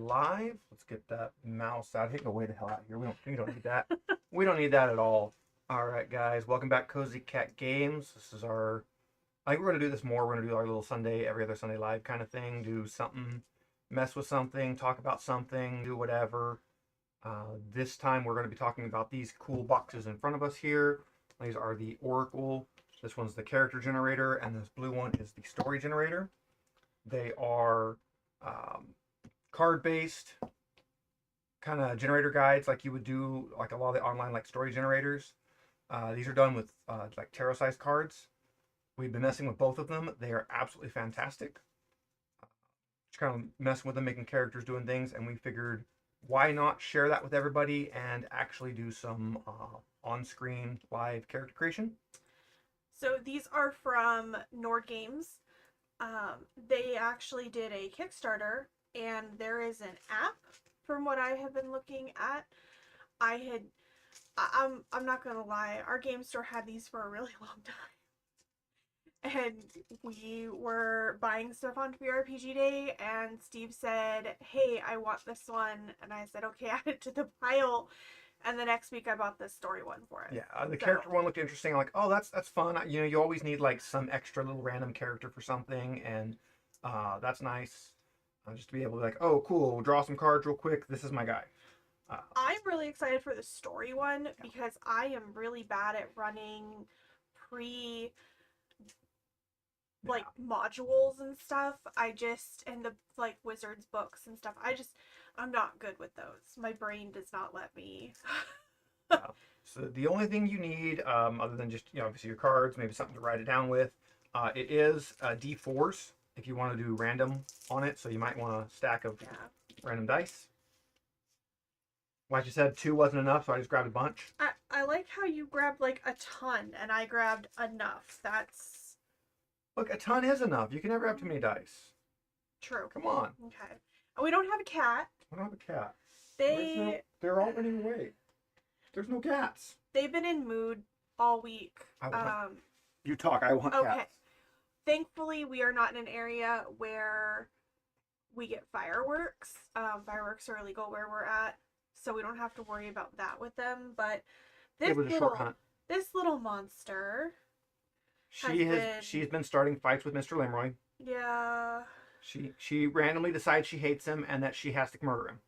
Live. Let's get that mouse out. Hey, go way the hell out of here. We don't need that. We don't need that at all. All right, guys. Welcome back, Cozy Cat Games. This is our. I think we're gonna do this more. We're gonna do our little Sunday, every other Sunday live kind of thing. Do something, mess with something, talk about something, do whatever. This time we're gonna be talking about these cool boxes in front of us here. These are the Oracle. This one's the character generator, and this blue one is the story generator. They are card-based kind of generator guides like you would do like a lot of the online like story generators. These are done with like tarot sized cards. We've been messing with both of them. They are absolutely fantastic. Just kind of messing with them, making characters, doing things, and we figured why not share that with everybody and actually do some on-screen live character creation. So these are from Boardgames. They actually did a Kickstarter, and there is an app from what I have been looking at. I'm not gonna lie, our game store had these for a really long time. And we were buying stuff on TTRPG Day, and Steve said, "Hey, I want this one," and I said, "Okay, add it to the pile." And the next week I bought the story one for it. Yeah, the character one looked interesting. I'm like, oh, that's fun. You know, you always need like some extra little random character for something, and that's nice. Just to be able to be like, oh, cool, we'll draw some cards real quick. This is my guy. I'm really excited for the story one because I am really bad at running pre like modules and stuff. And the like wizards books and stuff. I'm not good with those. My brain does not let me. Yeah. So the only thing you need, other than just obviously your cards, maybe something to write it down with, it is D4s if you want to do random on it. So you might want a stack of random dice. Like you said, 2 wasn't enough, so I just grabbed a bunch. I like how you grabbed like a ton, and I grabbed enough. Look, a ton is enough. You can never have too many dice. True. Come on. Okay. And we don't have a cat. We don't have a cat. They're all running away. There's no cats. They've been in mood all week. You talk. I want okay. cats. Thankfully, we are not in an area where we get fireworks. Fireworks are illegal where we're at, so we don't have to worry about that with them. But this little monster. She's been starting fights with Mr. Limroy. Yeah. She randomly decides she hates him and that she has to murder him.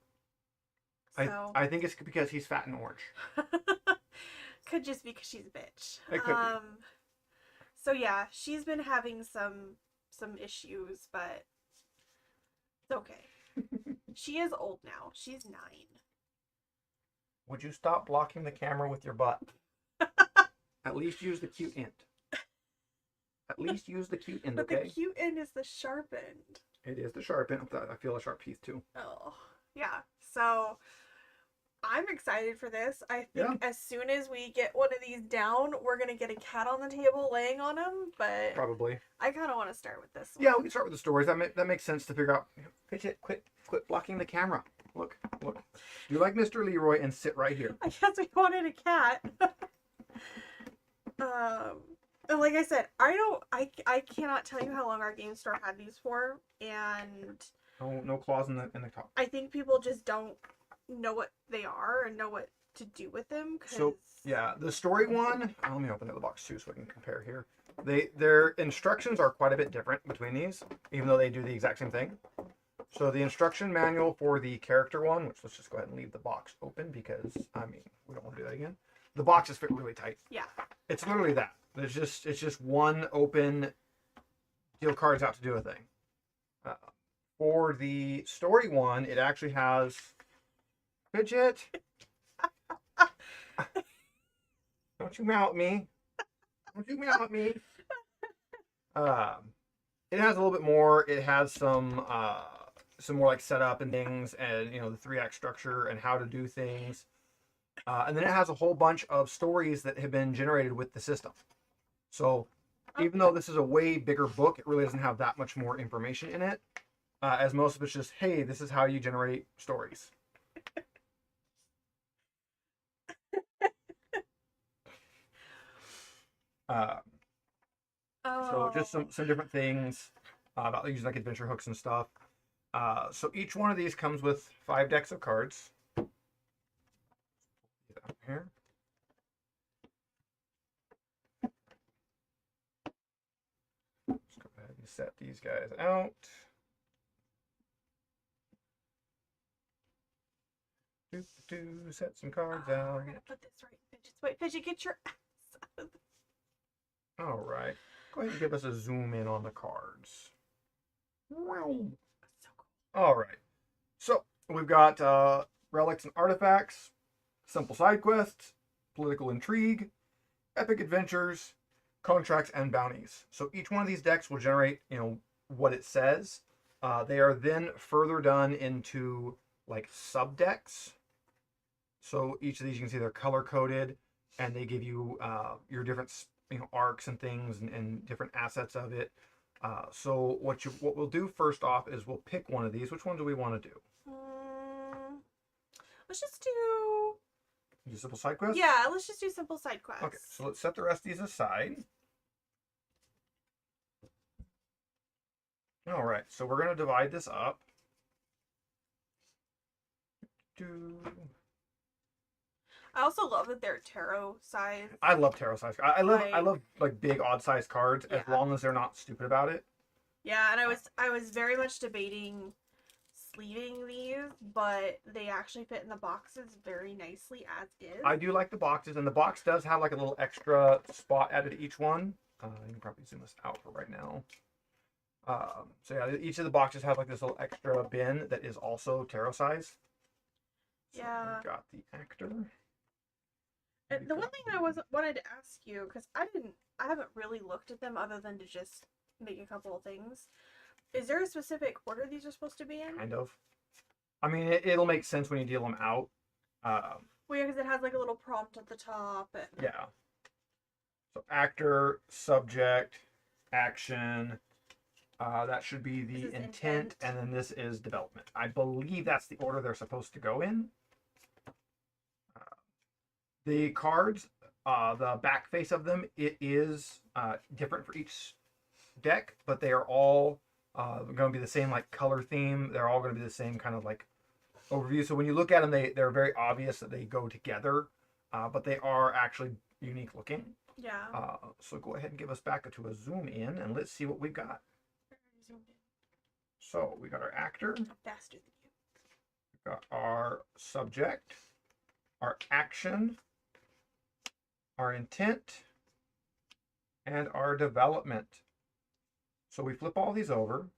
So, I think it's because he's fat and orange. Could just be because she's a bitch. It could be. So yeah, she's been having some issues, but it's okay. She is old now. She's 9. Would you stop blocking the camera with your butt? At least use the cute end. At least use the cute end, okay? But the cute end is the sharp end. It is the sharp end. I feel a sharp teeth too. Oh, yeah. So I'm excited for this. I think as soon as we get one of these down, we're going to get a cat on the table laying on him, but probably. I kind of want to start with this one. Yeah, we can start with the stories. That makes sense to figure out. Quit blocking the camera. Look. Do like Mr. Leroy and sit right here. I guess we wanted a cat. And like I said, I cannot tell you how long our game store had these for, and no claws in the top. I think people just don't know what they are and know what to do with them. So yeah, the story one. Let me open the box too so I can compare here. Their instructions are quite a bit different between these, even though they do the exact same thing. So the instruction manual for the character one, which let's just go ahead and leave the box open because we don't want to do that again. The boxes fit really tight. Yeah. It's literally that. It's just one open deal cards out to do a thing. For the story one, it actually has Fidget. Don't you meow at me. Don't you meow at me. It has a little bit more. It has some more like setup and things, and the 3-act structure and how to do things. And then it has a whole bunch of stories that have been generated with the system. So even though this is a way bigger book, it really doesn't have that much more information in it. As most of it's just, hey, this is how you generate stories. So just some different things about using like adventure hooks and stuff. So each one of these comes with 5 decks of cards. Get out here. Let's go ahead and set these guys out. Set some cards out. We're gonna put this right. Fidget, wait, Fidget, get your ass out of the... All right. Go ahead and give us a zoom in on the cards. Wow. So cool. All right. So we've got Relics and Artifacts, Simple Side Quests, Political Intrigue, Epic Adventures, Contracts, and Bounties. So each one of these decks will generate, what it says. They are then further done into like sub decks. So each of these, you can see they're color coded, and they give you your different arcs and things and different assets of it. So what we'll do first off is we'll pick one of these. Which one do we want to do? Let's just do Simple Side Quests? Yeah, let's just do Simple Side Quests. Okay, so let's set the rest of these aside. All right, so we're going to divide this up. I also love that they're tarot size. I love tarot size. I love like big odd size cards as long as they're not stupid about it. Yeah, and I was very much debating sleeving these, but they actually fit in the boxes very nicely as is. I do like the boxes, and the box does have like a little extra spot added to each one. You can probably zoom this out for right now. So yeah, each of the boxes have like this little extra bin that is also tarot size. So yeah. We've got the actor. And the one thing I wanted to ask you, because I haven't really looked at them other than to just make a couple of things. Is there a specific order these are supposed to be in? Kind of. I mean, it'll make sense when you deal them out. Well, yeah, because it has like a little prompt at the top. And... Yeah. So actor, subject, action. That should be the intent, and then this is development. I believe that's the order they're supposed to go in. The cards, the back face of them, it is different for each deck, but they are all going to be the same like color theme. They're all going to be the same kind of like overview. So when you look at them, they're very obvious that they go together, but they are actually unique looking. Yeah. So go ahead and give us back to a zoom in, and let's see what we've got. So we got our actor. I'm faster than you. We got our subject, our action, our intent, and our development. So we flip all these over,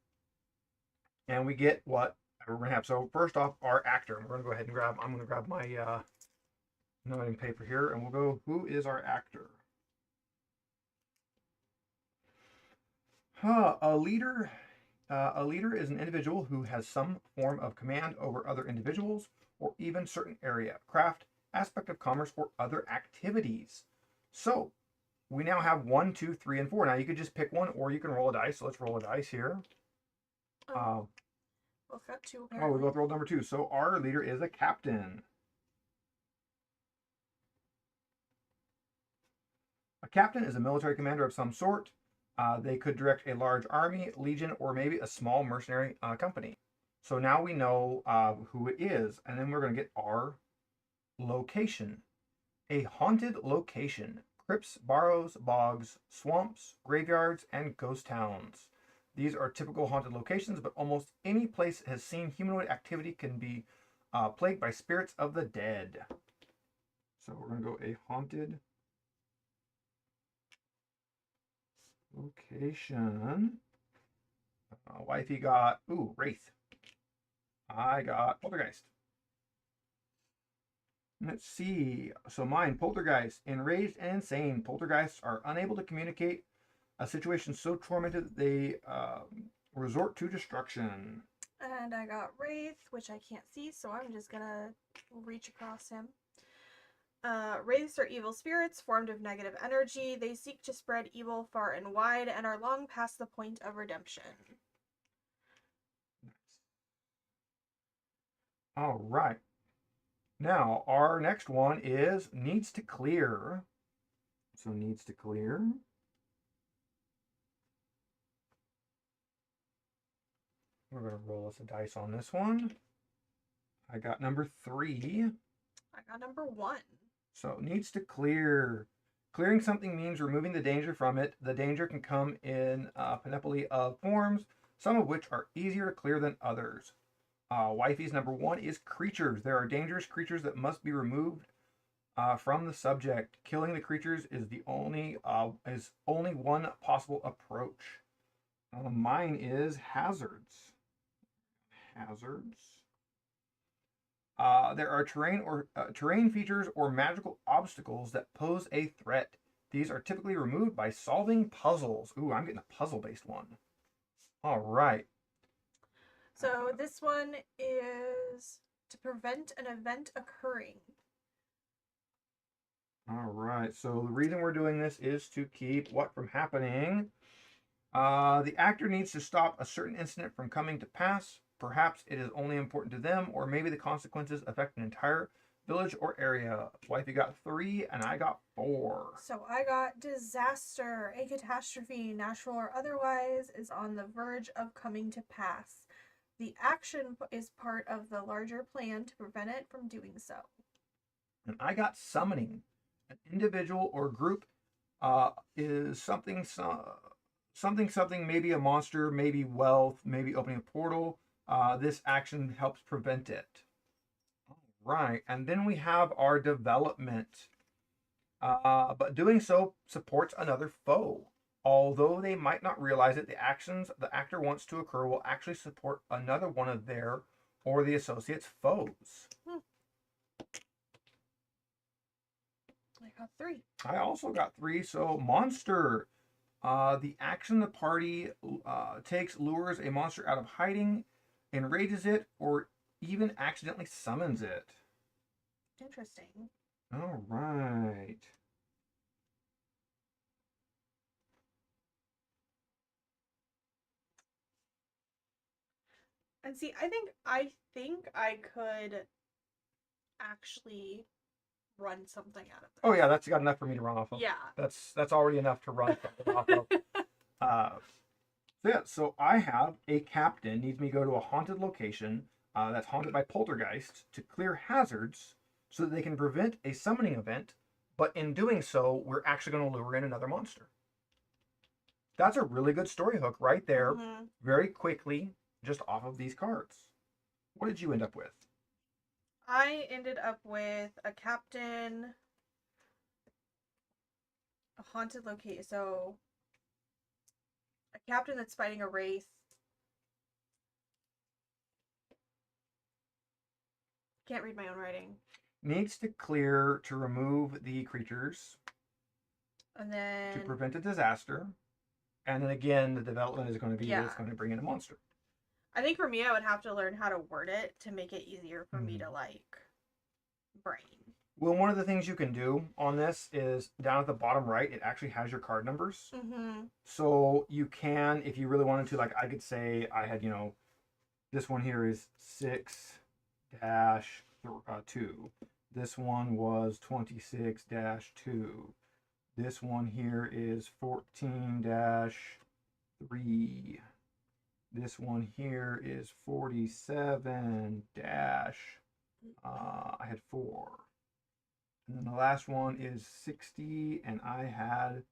and we get what we're going to have. So first off, our actor. We're going to go ahead and I'm going to grab my noting paper here, and we'll go, who is our actor? A leader. A leader is an individual who has some form of command over other individuals, or even certain area, craft, aspect of commerce, or other activities. So we now have 1, 2, 3, and 4. Now you could just pick one, or you can roll a dice. So let's roll a dice here. Both got 2. Oh, we both rolled number 2. So our leader is a captain. A captain is a military commander of some sort. They could direct a large army, legion, or maybe a small mercenary company. So now we know who it is, and then we're going to get our location. A haunted location. Crypts, burrows, bogs, swamps, graveyards, and ghost towns. These are typical haunted locations, but almost any place that has seen humanoid activity can be plagued by spirits of the dead. So we're going to go a haunted location. Wifey got, Wraith. I got Poltergeist. Let's see. So mine, Poltergeist. Enraged and insane, poltergeists are unable to communicate a situation so tormented that they resort to destruction. And I got Wraith, which I can't see, so I'm just gonna reach across him. Wraiths are evil spirits formed of negative energy. They seek to spread evil far and wide and are long past the point of redemption. Nice. All right. Now, our next one is needs to clear. So needs to clear. We're going to roll us a dice on this one. I got number 3. I got number 1. So needs to clear. Clearing something means removing the danger from it. The danger can come in a panoply of forms, some of which are easier to clear than others. Wifey's number 1 is creatures. There are dangerous creatures that must be removed from the subject. Killing the creatures is only one possible approach. Mine is hazards. Hazards. There are terrain features or magical obstacles that pose a threat. These are typically removed by solving puzzles. Ooh, I'm getting a puzzle-based one. All right. So this one is to prevent an event occurring. All right. So the reason we're doing this is to keep what from happening? The actor needs to stop a certain incident from coming to pass. Perhaps it is only important to them, or maybe the consequences affect an entire village or area. Wifey got 3, and I got 4. So I got disaster. A catastrophe, natural or otherwise, is on the verge of coming to pass. The action is part of the larger plan to prevent it from doing so. And I got summoning. An individual or group is something, maybe a monster, maybe wealth, maybe opening a portal. This action helps prevent it. All right, and then we have our development. But doing so supports another foe. Although they might not realize it, the actions the actor wants to occur will actually support another one of their or the associate's foes. I got 3. I also got 3. So monster. The action the party takes lures a monster out of hiding, enrages it, or even accidentally summons it. Interesting. All right. And see, I think I could actually run something out of this. Oh yeah, that's got enough for me to run off of. Yeah. That's already enough to run off of. So I have a captain needs me to go to a haunted location that's haunted by poltergeists to clear hazards so that they can prevent a summoning event. But in doing so, we're actually going to lure in another monster. That's a really good story hook right there. Mm-hmm. Very quickly, just off of these cards. What did you end up with? I ended up with a captain, a haunted location. So, a captain that's fighting a wraith. Can't read my own writing. Needs to clear to remove the creatures. And then to prevent a disaster. And then again, the development is going to be it's going to bring in a monster. I think for me, I would have to learn how to word it to make it easier for me to brain. Well, one of the things you can do on this is down at the bottom right, it actually has your card numbers. Mm-hmm. So you can, if you really wanted to, like I could say I had, this one here is 6-2. This one was 26-2. This one here is 14-3. This one here is 47 dash. I had 4. And then the last one is 60, and I had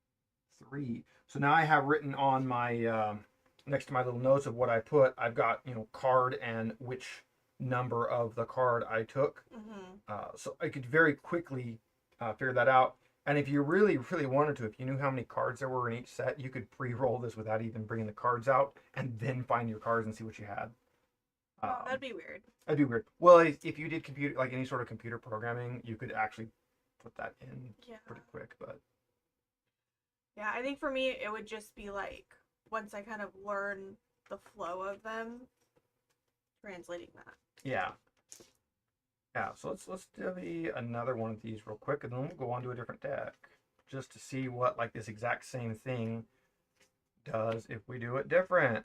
3. So now I have written on my, next to my little notes of what I put, I've got, card and which number of the card I took. Mm-hmm. So I could very quickly figure that out. And if you really, really wanted to, if you knew how many cards there were in each set, you could pre-roll this without even bringing the cards out and then find your cards and see what you had. That'd be weird. That'd be weird. Well, if you did computer, like any sort of computer programming, you could actually put that in pretty quick. But yeah, I think for me, it would just be like, once I kind of learn the flow of them, translating that. Yeah. Yeah, so let's do another one of these real quick, and then we'll go on to a different deck, just to see what like this exact same thing does if we do it different.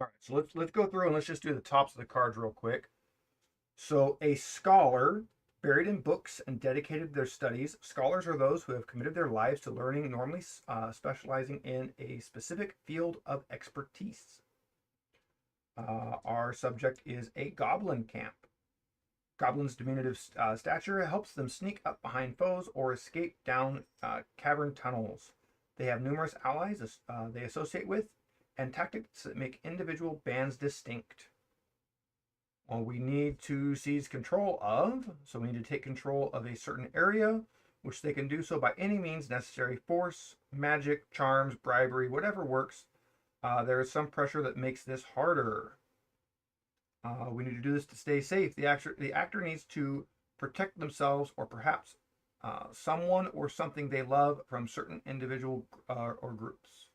All right, so let's go through and let's just do the tops of the cards real quick. So a scholar, buried in books and dedicated to their studies. Scholars are those who have committed their lives to learning, normally specializing in a specific field of expertise. Our subject is a goblin camp. Goblins' diminutive stature helps them sneak up behind foes or escape down cavern tunnels. They have numerous allies they associate with, and tactics that make individual bands distinct. Well, we need to seize control of, so we need to take control of a certain area, which they can do so by any means necessary: force, magic, charms, bribery, whatever works. There is some pressure that makes this harder. We need to do this to stay safe. The actor needs to protect themselves or perhaps someone or something they love from certain individual or groups.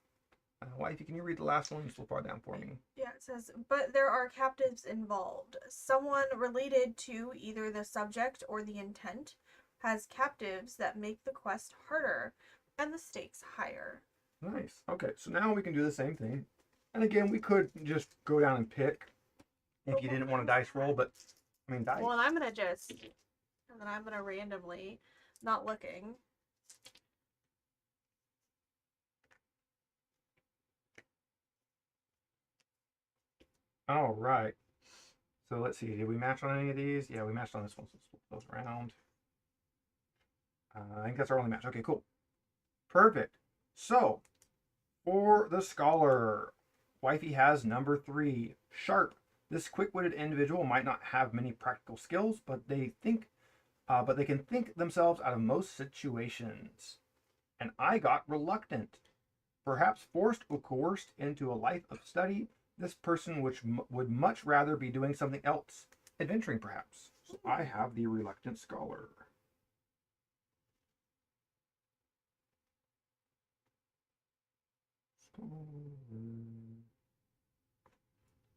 Wifey, can you read the last one so far down for me? Yeah, it says, but there are captives involved. Someone related to either the subject or the intent has captives that make the quest harder and the stakes higher. Nice. Okay, so now we can do the same thing. And again, we could just go down and pick if you didn't want a dice roll, but I mean, dice. Well, and I'm going to randomly, not looking. All right. So let's see. Did we match on any of these? Yeah, we matched on this one. So let's flip those around. I think that's our only match. Okay, cool. Perfect. So for the scholar, Wifey has number 3, sharp. This quick-witted individual might not have many practical skills, but they can think themselves out of most situations. And I got reluctant. Perhaps forced or coerced into a life of study, this person would much rather be doing something else, adventuring perhaps. So I have the reluctant scholar.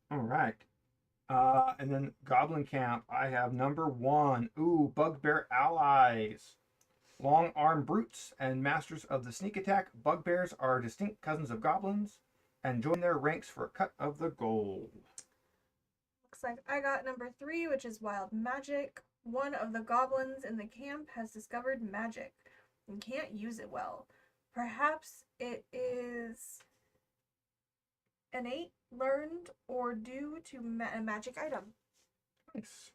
All right. And then Goblin Camp, I have number 1. Ooh, Bugbear allies. Long arm brutes and masters of the sneak attack, bugbears are distinct cousins of goblins and join their ranks for a cut of the gold. Looks like I got number 3, which is wild magic. One of the goblins in the camp has discovered magic and can't use it well. Perhaps it is innate, learned, or due to a magic item. Nice.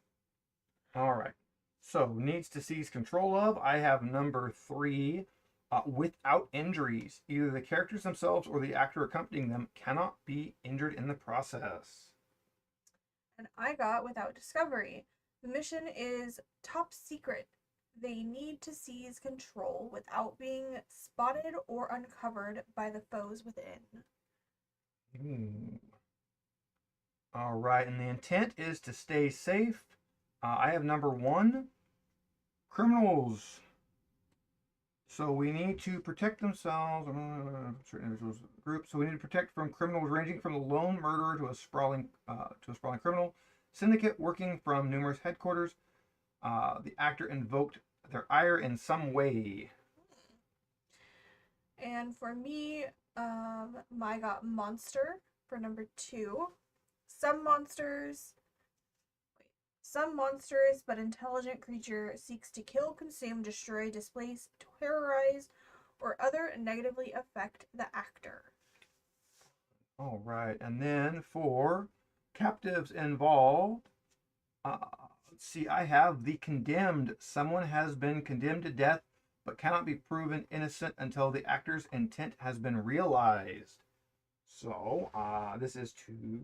All right. So, needs to seize control of. I have number 3, without injuries. Either the characters themselves or the actor accompanying them cannot be injured in the process. And I got without discovery. The mission is top secret. They need to seize control without being spotted or uncovered by the foes within. All right, and the intent is to stay safe. I have number 1, criminals. So we need to protect themselves, certain individuals, groups. So we need to protect from criminals ranging from the lone murderer to a sprawling criminal syndicate working from numerous headquarters. The actor invoked their ire in some way. And for me, I got monster for number 2. Some monsters, but intelligent creature seeks to kill, consume, destroy, displace, terrorize, or other negatively affect the actor. All right, and then for captives involved, let's see, I have the condemned. Someone has been condemned to death but cannot be proven innocent until the actor's intent has been realized. So, this is 2.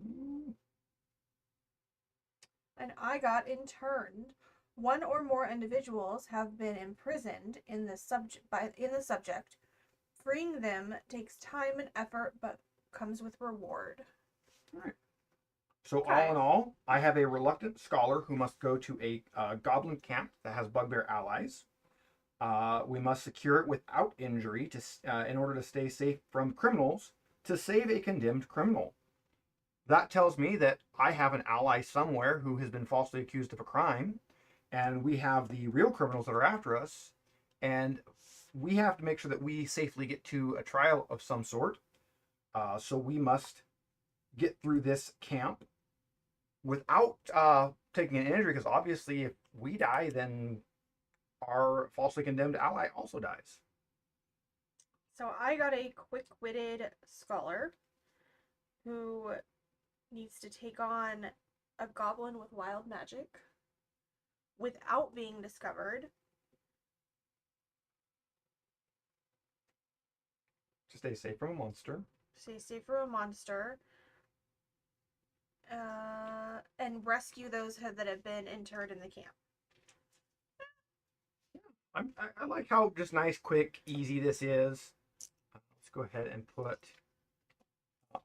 And I got interned. One or more individuals have been imprisoned in the subject. Freeing them takes time and effort, but comes with reward. All right. So all in all, I have a reluctant scholar who must go to a goblin camp that has bugbear allies. We must secure it without injury in order to stay safe from criminals to save a condemned criminal. That tells me that I have an ally somewhere who has been falsely accused of a crime, and we have the real criminals that are after us, and we have to make sure that we safely get to a trial of some sort. So we must get through this camp without taking an injury, because obviously if we die, then our falsely condemned ally also dies. So I got a quick-witted scholar who needs to take on a goblin with wild magic without being discovered. To stay safe from a monster. Stay safe from a monster. And rescue those that have been interred in the camp. I like how just nice, quick, easy this is. Let's go ahead and put...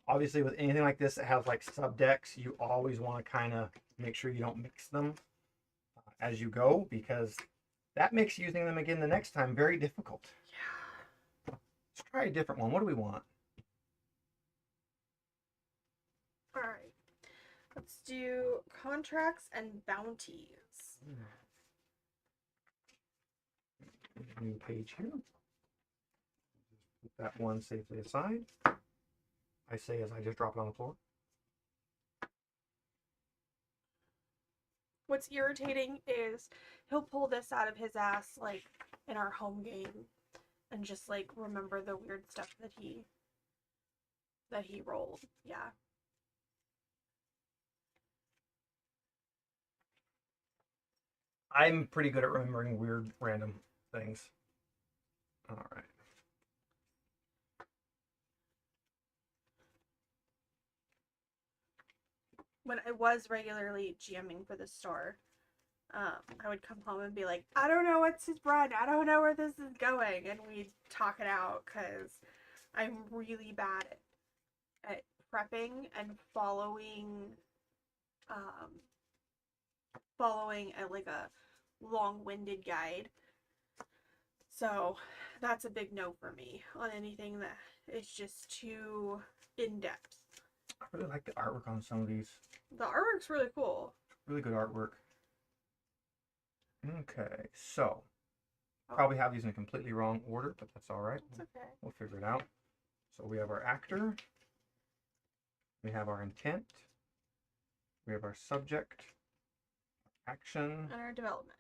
Obviously, with anything like this that has like subdecks, you always want to kind of make sure you don't mix them as you go, because that makes using them again the next time very difficult. Yeah. Let's try a different one. What do we want? All right. Let's do contracts and bounties. New page here. Put that one safely aside. I say as I just drop it on the floor. What's irritating is he'll pull this out of his ass like in our home game and just like remember the weird stuff that he rolled. Yeah. I'm pretty good at remembering weird random things. All right. When I was regularly GMing for the store, I would come home and be like, I don't know what's his run. I don't know where this is going. And we'd talk it out because I'm really bad at prepping and following a long-winded guide. So that's a big no for me on anything that is just too in-depth. I really like the artwork on some of these. The artwork's really cool. Really good artwork. Okay, so probably have these in a completely wrong order, but that's all right. That's okay. We'll figure it out. So we have our actor. We have our intent. We have our subject. Action. And our development.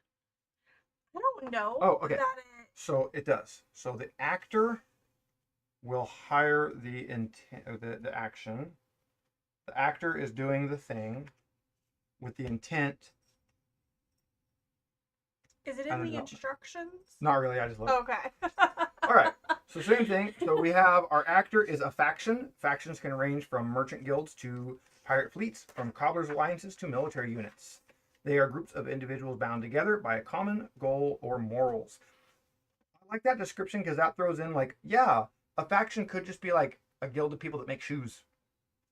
I don't know. Oh, okay. So it does. So the actor will hire the intent, or the action. The actor is doing the thing with the intent. Is it in the instructions? Not really. I just looked. Okay. All right. So same thing. So we have our actor is a faction. Factions can range from merchant guilds to pirate fleets, from cobblers' alliances to military units. They are groups of individuals bound together by a common goal or morals. I like that description because that throws in like, yeah, a faction could just be like a guild of people that make shoes.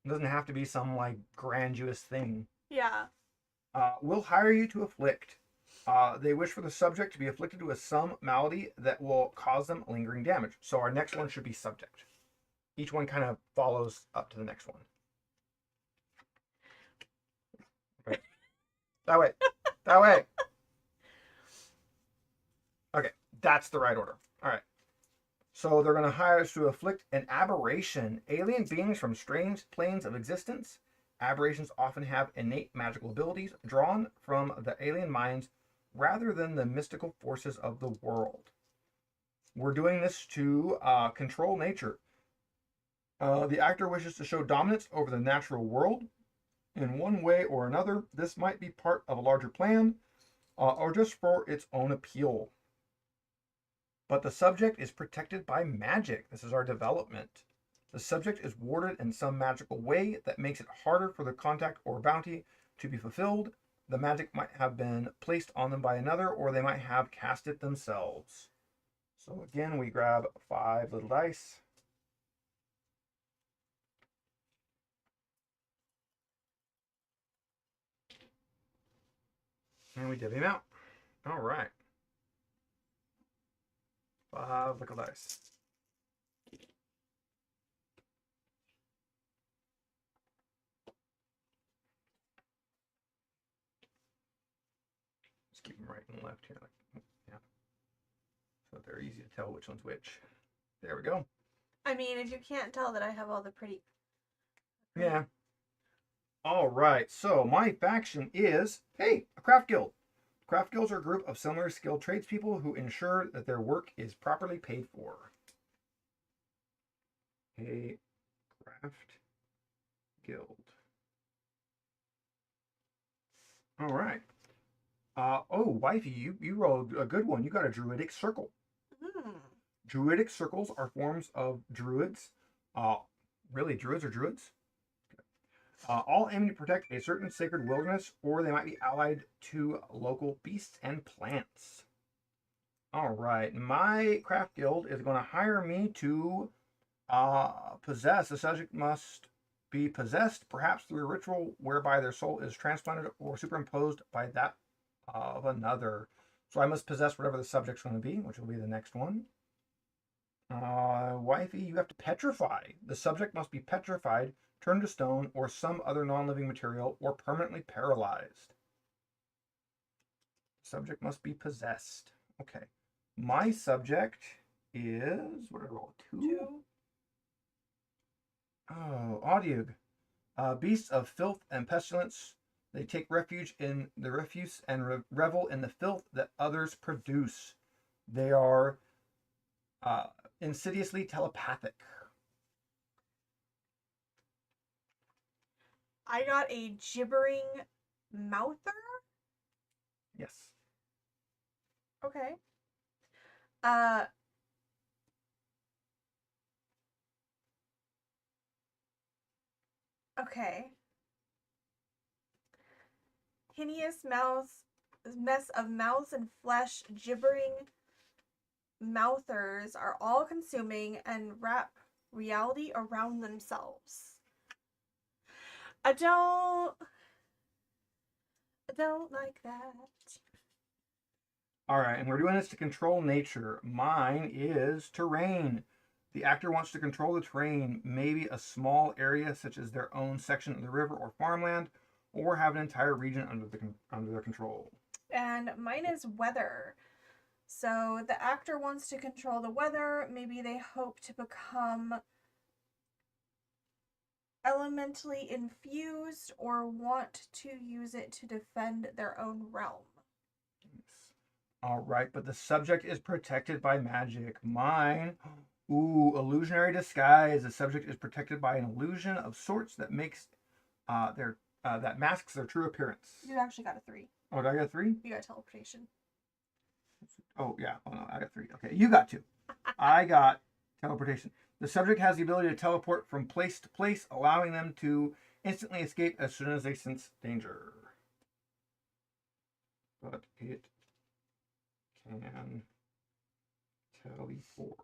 It doesn't have to be some like grandiose thing. Yeah. Will hire you to afflict. They wish for the subject to be afflicted with some malady that will cause them lingering damage. So our next one should be subject. Each one kind of follows up to the next one. Okay. That way. That way. Okay. That's the right order. All right. So they're going to hire us to afflict an aberration. Alien beings from strange planes of existence. Aberrations often have innate magical abilities drawn from the alien minds rather than the mystical forces of the world. We're doing this to control nature. The actor wishes to show dominance over the natural world. In one way or another, this might be part of a larger plan or just for its own appeal. But the subject is protected by magic. This is our development. The subject is warded in some magical way that makes it harder for the contact or bounty to be fulfilled. The magic might have been placed on them by another, or they might have cast it themselves. So again, we grab 5 little dice. And we divvy them out. All right. 5 little dice. Just keep them right and left here. Yeah. So they're easy to tell which one's which. There we go. I mean, if you can't tell that I have all the pretty... Yeah. All right. So my faction is, hey, a craft guild. Craft guilds are a group of similar skilled tradespeople who ensure that their work is properly paid for. A craft guild. All right. Oh, wifey, you rolled a good one. You got a druidic circle. Hmm. Druidic circles are forms of druids. Uh, really, druids are druids? All aiming to protect a certain sacred wilderness, or they might be allied to local beasts and plants. All right, my craft guild is going to hire me to possess. The subject must be possessed, perhaps through a ritual whereby their soul is transplanted or superimposed by that of another. So I must possess whatever the subject's going to be, which will be the next one. Wifey, you have to petrify. The subject must be petrified, turned to stone, or some other non-living material, or permanently paralyzed. Subject must be possessed. Okay. My subject is, what did I roll? Two? Oh, Audiog. Beasts of filth and pestilence. They take refuge in the refuse and revel in the filth that others produce. They are insidiously telepathic. I got a gibbering mouther. Yes. Okay. Okay. Hideous mess of mouths and flesh, gibbering mouthers are all consuming and wrap reality around themselves. I don't like that. All right, and we're doing this to control nature. Mine is terrain. The actor wants to control the terrain, maybe a small area such as their own section of the river or farmland, or have an entire region under their control. And mine is weather. So the actor wants to control the weather. Maybe they hope to become elementally infused or want to use it to defend their own realm. Yes. All right, but the subject is protected by magic. Mine, ooh, illusionary disguise. The subject is protected by an illusion of sorts that makes that masks their true appearance. You actually got a 3. Oh, did I get a 3? You got teleportation. Oh yeah. Oh no, I got 3. Okay, you got 2. I got teleportation. The subject has the ability to teleport from place to place, allowing them to instantly escape as soon as they sense danger. But it can teleport.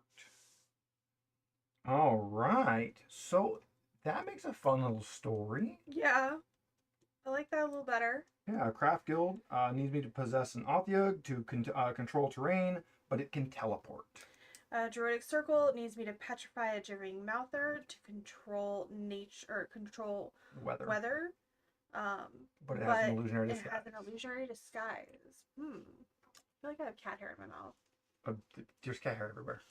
All right. So that makes a fun little story. Yeah. I like that a little better. Yeah, a craft guild needs me to possess an Audiog to control terrain, but it can teleport. Druidic circle needs me to petrify a gibbering mouther to control nature or control weather. But it has an illusionary disguise. It has an illusionary disguise. I feel like I have cat hair in my mouth. There's cat hair everywhere.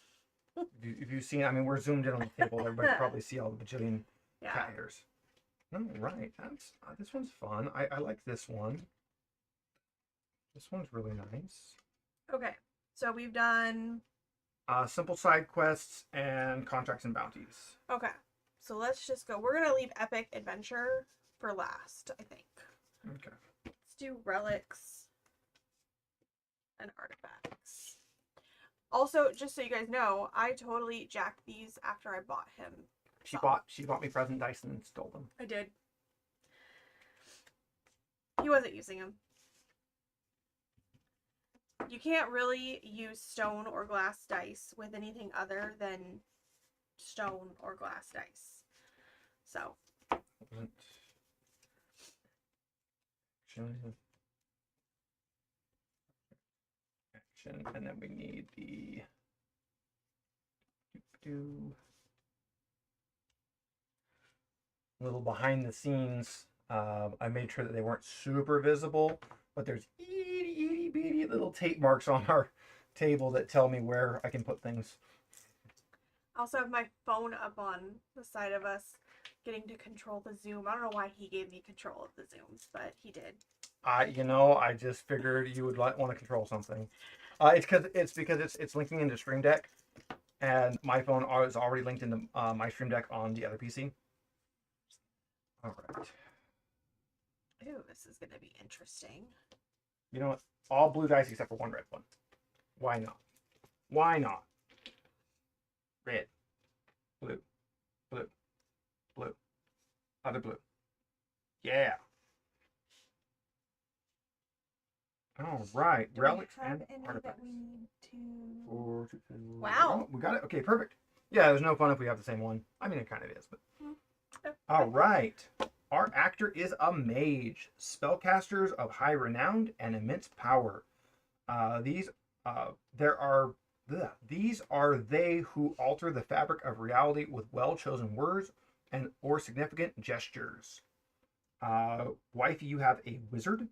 if you've seen, I mean, we're zoomed in on the table. Everybody can probably see all the bajillion cat hairs. All right, this one's fun. I like this one. This one's really nice. Okay, so we've done simple side quests and contracts and bounties. Okay, so let's just go. We're gonna leave epic adventure for last, I think. Okay. Let's do relics and artifacts. Also, just so you guys know, I totally jacked these after I bought him. She bought me present dice and stole them. I did. He wasn't using them. You can't really use stone or glass dice with anything other than stone or glass dice. So. Action, and then we need the little behind the scenes. I made sure that they weren't super visible, but there's itty bitty little tape marks on our table that tell me where I can put things. I also have my phone up on the side of us, getting to control the Zoom. I don't know why he gave me control of the Zooms, but he did. I just figured you would want to control something. It's because it's linking into Stream Deck, and my phone is already linked into my Stream Deck on the other PC. All right. Ooh, this is gonna be interesting. You know what? All blue dice except for one red one. Why not? Why not? Red, blue, blue, blue, other blue. Yeah. All right. Do Relics we have and any artifacts. that we need to? 4, 2, 2. Wow. Oh, we got it. Okay, perfect. Yeah, there's no fun if we have the same one. I mean, it kind of is, but. Oh, All right. Our actor is a mage, spellcasters of high renown and immense power. These are they who alter the fabric of reality with well-chosen words and or significant gestures. Wifey, you have a wizard.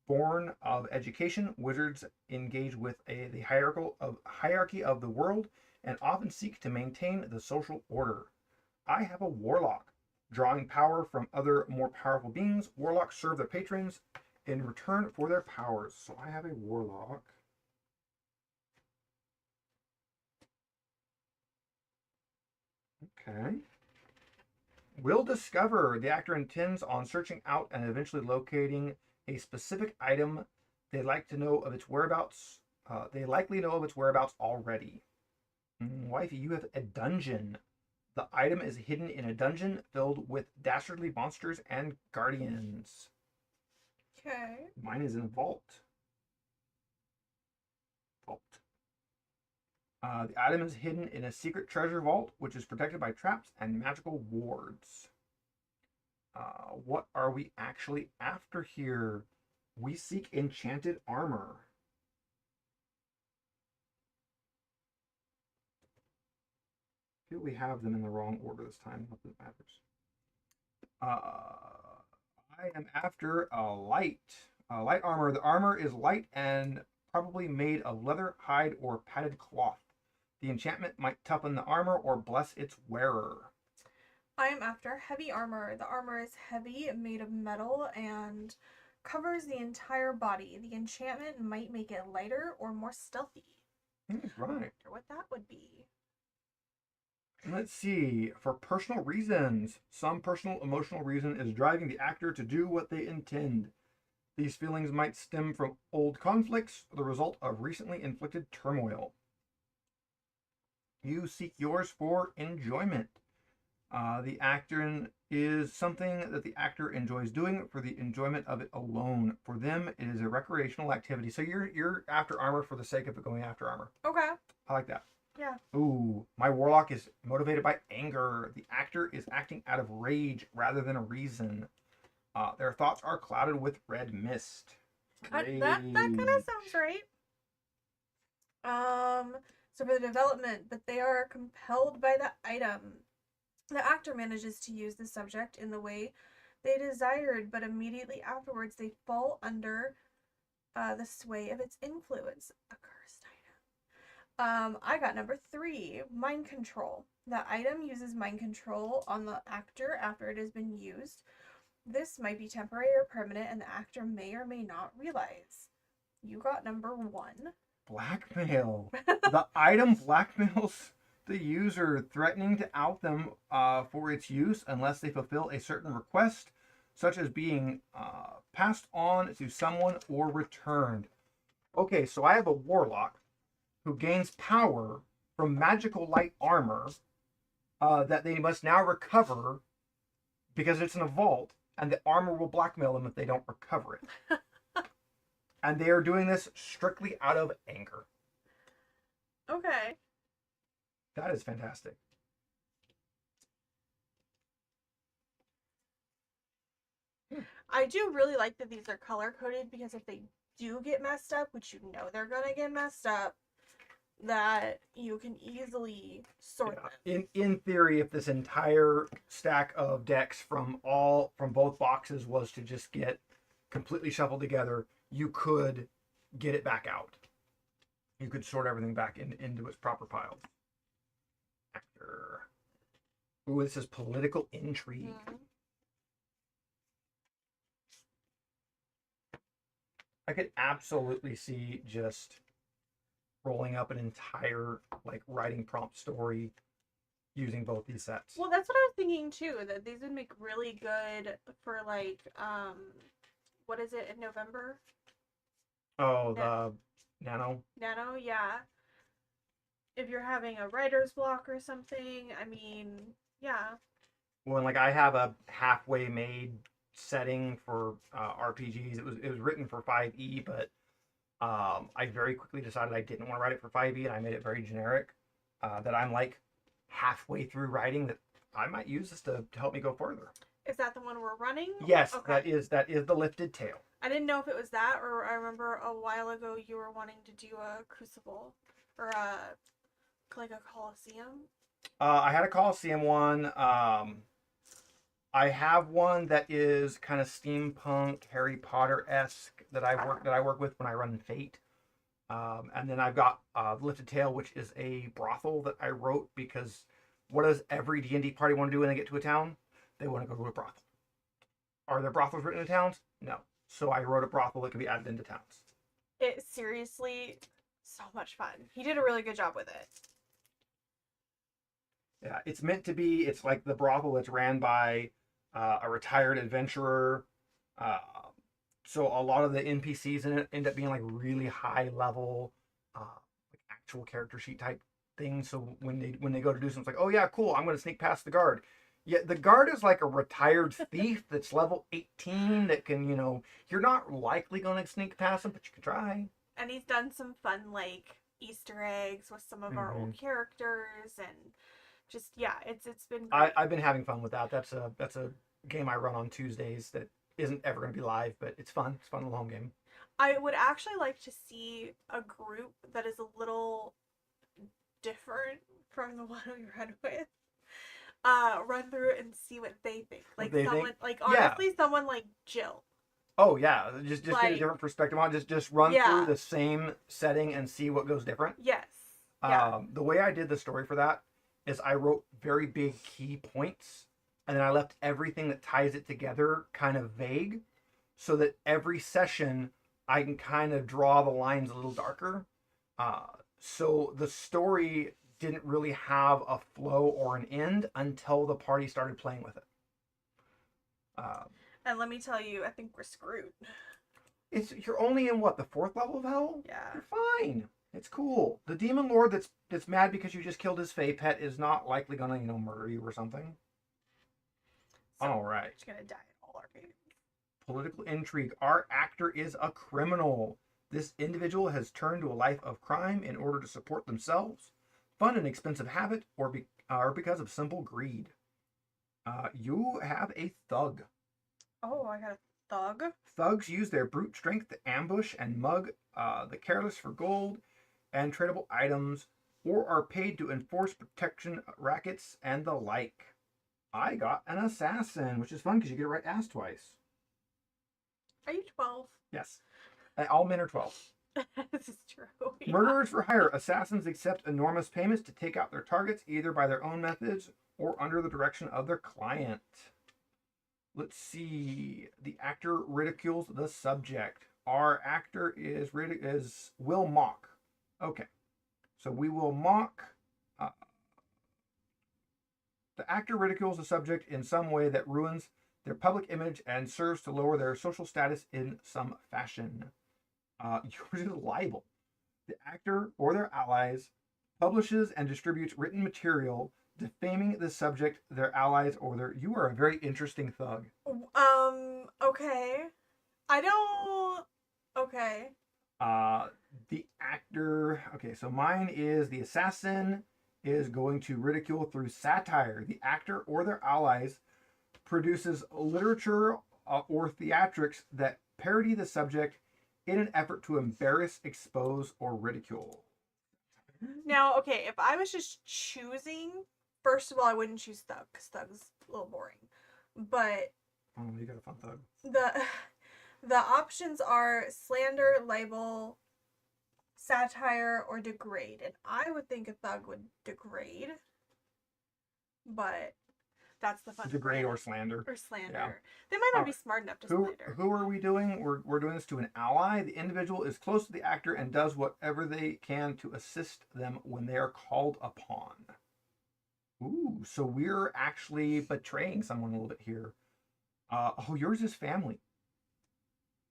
Born of education, wizards engage with the hierarchy of the world and often seek to maintain the social order. I have a warlock. Drawing power from other more powerful beings, warlocks serve their patrons in return for their powers. So I have a warlock. Okay. Will discover. The actor intends on searching out and eventually locating a specific item. They like to know of its whereabouts. They likely know of its whereabouts already. Wifey, you have a dungeon. The item is hidden in a dungeon filled with dastardly monsters and guardians. Okay. Mine is in a vault. The item is hidden in a secret treasure vault, which is protected by traps and magical wards. What are we actually after here? We seek enchanted armor. I feel we have them in the wrong order this time. Not that it matters. I am after a light armor. The armor is light and probably made of leather, hide, or padded cloth. The enchantment might toughen the armor or bless its wearer. I am after heavy armor. The armor is heavy, made of metal, and covers the entire body. The enchantment might make it lighter or more stealthy. Right. I wonder what that would be. Let's see. For personal reasons, some personal emotional reason is driving the actor to do what they intend. These feelings might stem from old conflicts, the result of recently inflicted turmoil. You seek yours for enjoyment. The actor is something that the actor enjoys doing for the enjoyment of it alone. For them, it is a recreational activity. So you're after armor for the sake of it going after armor. Okay. I like that. Yeah. Ooh, my warlock is motivated by anger. The actor is acting out of rage rather than a reason. Their thoughts are clouded with red mist. That kind of sounds right. So for the development, but they are compelled by the item. The actor manages to use the subject in the way they desired, but immediately afterwards they fall under the sway of its influence. A cursed item. I got number 3, mind control. The item uses mind control on the actor after it has been used. This might be temporary or permanent, and the actor may or may not realize. You got number 1. Blackmail. The item blackmails the user, threatening to out them for its use unless they fulfill a certain request, such as being passed on to someone or returned. Okay, so I have a warlock who gains power from magical light armor that they must now recover because it's in a vault, and the armor will blackmail them if they don't recover it. And they are doing this strictly out of anger. Okay. That is fantastic. I do really like that these are color coded, because if they do get messed up, which you know they're gonna get messed up, that you can easily sort them. In theory, if this entire stack of decks from both boxes was to just get completely shuffled together, you could get it back out. You could sort everything back into its proper piles. Actor. Ooh, this is political intrigue. Mm-hmm. I could absolutely see just rolling up an entire writing prompt story using both these sets. Well, that's what I was thinking too, that these would make really good for what is it in November? Oh, the Nano. Nano, yeah. If you're having a writer's block or something, I mean, yeah. When like I have a halfway made setting for RPGs. It was written for 5e, but I very quickly decided I didn't want to write it for 5e, and I made it very generic. That I'm like halfway through writing that I might use this to help me go further. Is that the one we're running? Yes, Okay. that is the lifted tail. I didn't know if it was that, or I remember a while ago you were wanting to do a crucible or like a Colosseum. I had a Colosseum one. I have one that is kind of steampunk, Harry Potter-esque that I work with when I run Fate. And then I've got Lifted Tail, which is a brothel that I wrote because what does every D&D party want to do when they get to a town? They want to go to a brothel. Are there brothels written in towns? No. So I wrote a brothel that can be added into towns. It's seriously so much fun. He did a really good job with it. Yeah, it's meant to be. It's like the brothel that's ran by a retired adventurer. So a lot of the NPCs in it end up being like really high level, like actual character sheet type things. So when they go to do something, it's like, oh yeah, cool, I'm going to sneak past the guard. Yeah, the guard is like a retired thief that's level 18 that can, you're not likely going to sneak past him, but you can try. And he's done some fun like Easter eggs with some of our old characters, and just it's been great. I've been having fun with that. That's a game I run on Tuesdays that isn't ever going to be live, but it's fun. It's fun in the home game. I would actually like to see a group that is a little different from the one we run with. Run through it and see what they think. Like someone, like honestly, someone like Jill. Oh yeah, just like, get a different perspective on it. Just run through the same setting and see what goes different. Yes. The way I did the story for that is I wrote very big key points, and then I left everything that ties it together kind of vague, so that every session I can kind of draw the lines a little darker. So the story didn't really have a flow or an end until the party started playing with it. And let me tell you, I think we're screwed. You're only in what, the 4th level of hell? Yeah. You're fine. It's cool. The demon lord that's mad because you just killed his fey pet is not likely gonna, murder you or something. So all right. We're just gonna die in all our games. Political intrigue. Our actor is a criminal. This individual has turned to a life of crime in order to support themselves, fund an expensive habit, or because of simple greed. You have a thug. Oh, I got a thug. Thugs use their brute strength to ambush and mug the careless for gold and tradable items, or are paid to enforce protection rackets and the like. I got an assassin, which is fun because you get it right ass twice. Are you 12? Yes. All men are 12. This is true. Yeah. Murderers for hire. Assassins accept enormous payments to take out their targets either by their own methods or under the direction of their client. Let's see. The actor ridicules the subject. Our actor will mock. Okay. So we will mock. The actor ridicules the subject in some way that ruins their public image and serves to lower their social status in some fashion. Yours is libel. The actor or their allies publishes and distributes written material defaming the subject, their allies, or their... You are a very interesting thug. Okay. I don't... Okay. The actor... Okay, so mine is the assassin is going to ridicule through satire. The actor or their allies produces literature or theatrics that parody the subject in an effort to embarrass, expose, or ridicule. Now, okay, if I was just choosing, first of all, I wouldn't choose thug, because thug's a little boring. But... Oh, you got a fun thug. The options are slander, libel, satire, or degrade. And I would think a thug would degrade. But... That's the fun. Degrade or slander. Or slander. Yeah. They might not be smart enough to slander. Who are we doing? We're doing this to an ally. The individual is close to the actor and does whatever they can to assist them when they are called upon. Ooh, so we're actually betraying someone a little bit here. Oh, yours is family.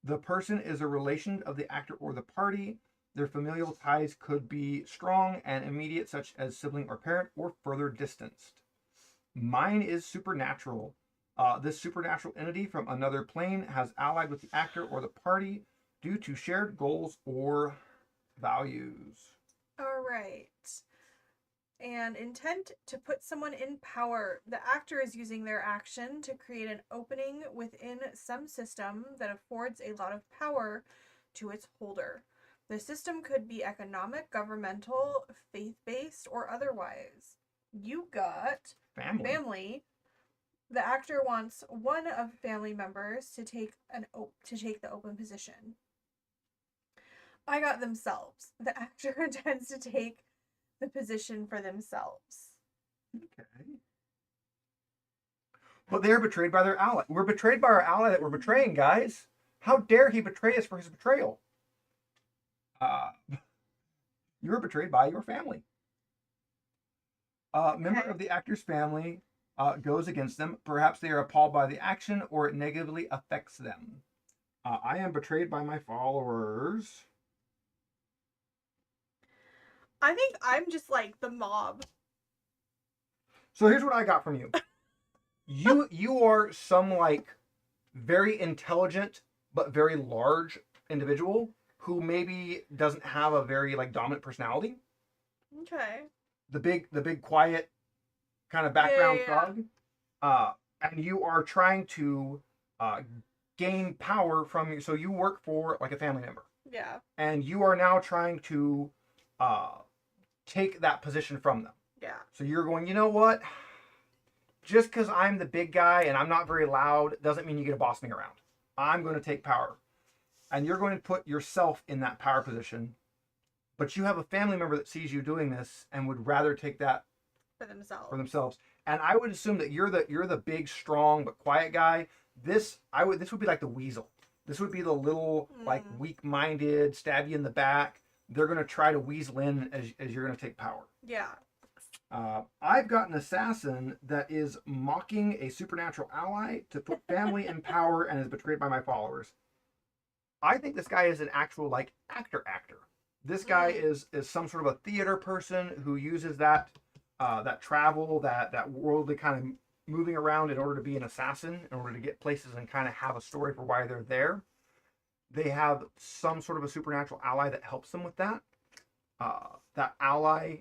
The person is a relation of the actor or the party. Their familial ties could be strong and immediate, such as sibling or parent, or further distanced. Mine is supernatural. This supernatural entity from another plane has allied with the actor or the party due to shared goals or values. All right. And intent to put someone in power. The actor is using their action to create an opening within some system that affords a lot of power to its holder. The system could be economic, governmental, faith-based, or otherwise. You got family. The actor wants one of family members to take the open position. I got themselves. The actor intends to take the position for themselves. Okay. But they're betrayed by their ally. We're betrayed by our ally that we're betraying, guys. How dare he betray us for his betrayal? You're betrayed by your family. Member of the actor's family goes against them. Perhaps they are appalled by the action or it negatively affects them. I am betrayed by my followers. I think I'm just like the mob. So here's what I got from you. You are some like very intelligent but very large individual who maybe doesn't have a very like dominant personality. Okay. The big quiet kind of background thug. And you are trying to gain power from you. So you work for like a family member. Yeah. And you are now trying to take that position from them. Yeah. So you're going, you know what? Just because I'm the big guy and I'm not very loud doesn't mean you get to boss me around. I'm going to take power. And you're going to put yourself in that power position. But you have a family member that sees you doing this and would rather take that for themselves. And I would assume that you're the big, strong but quiet guy. This would be like the weasel. This would be the little like weak-minded, stab you in the back. They're going to try to weasel in as you're going to take power. Yeah. I've got an assassin that is mocking a supernatural ally to put family in power and is betrayed by my followers. I think this guy is an actual like actor. This guy is some sort of a theater person who uses that travel, that worldly kind of moving around in order to be an assassin, in order to get places and kind of have a story for why they're there. They have some sort of a supernatural ally that helps them with that. That ally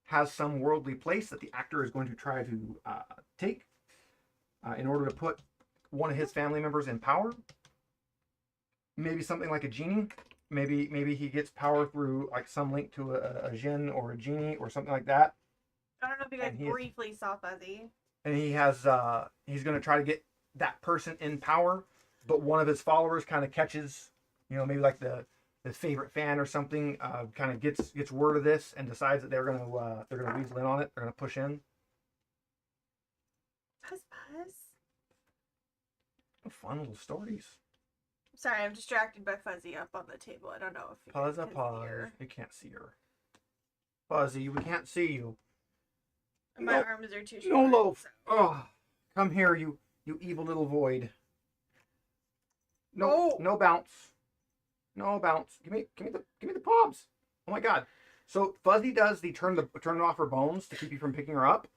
has some worldly place that the actor is going to try to take in order to put one of his family members in power. Maybe something like a genie. Maybe he gets power through like some link to a djinn or a genie or something like that. I don't know if you guys briefly saw Fuzzy. And he has he's going to try to get that person in power, but one of his followers kind of catches, maybe like the favorite fan or something, kind of gets word of this and decides that they're going to weasel in on it. They're going to push in. Buzz. Fun little stories. Sorry, I'm distracted by Fuzzy up on the table. I don't know if you Pause. can see her. You can't see her. Fuzzy, we can't see you. My arms are too short. No loaf. So. Oh, come here, you evil little void. No bounce. No bounce. Give me the palms. Oh my god. So Fuzzy does the turn off her bones to keep you from picking her up.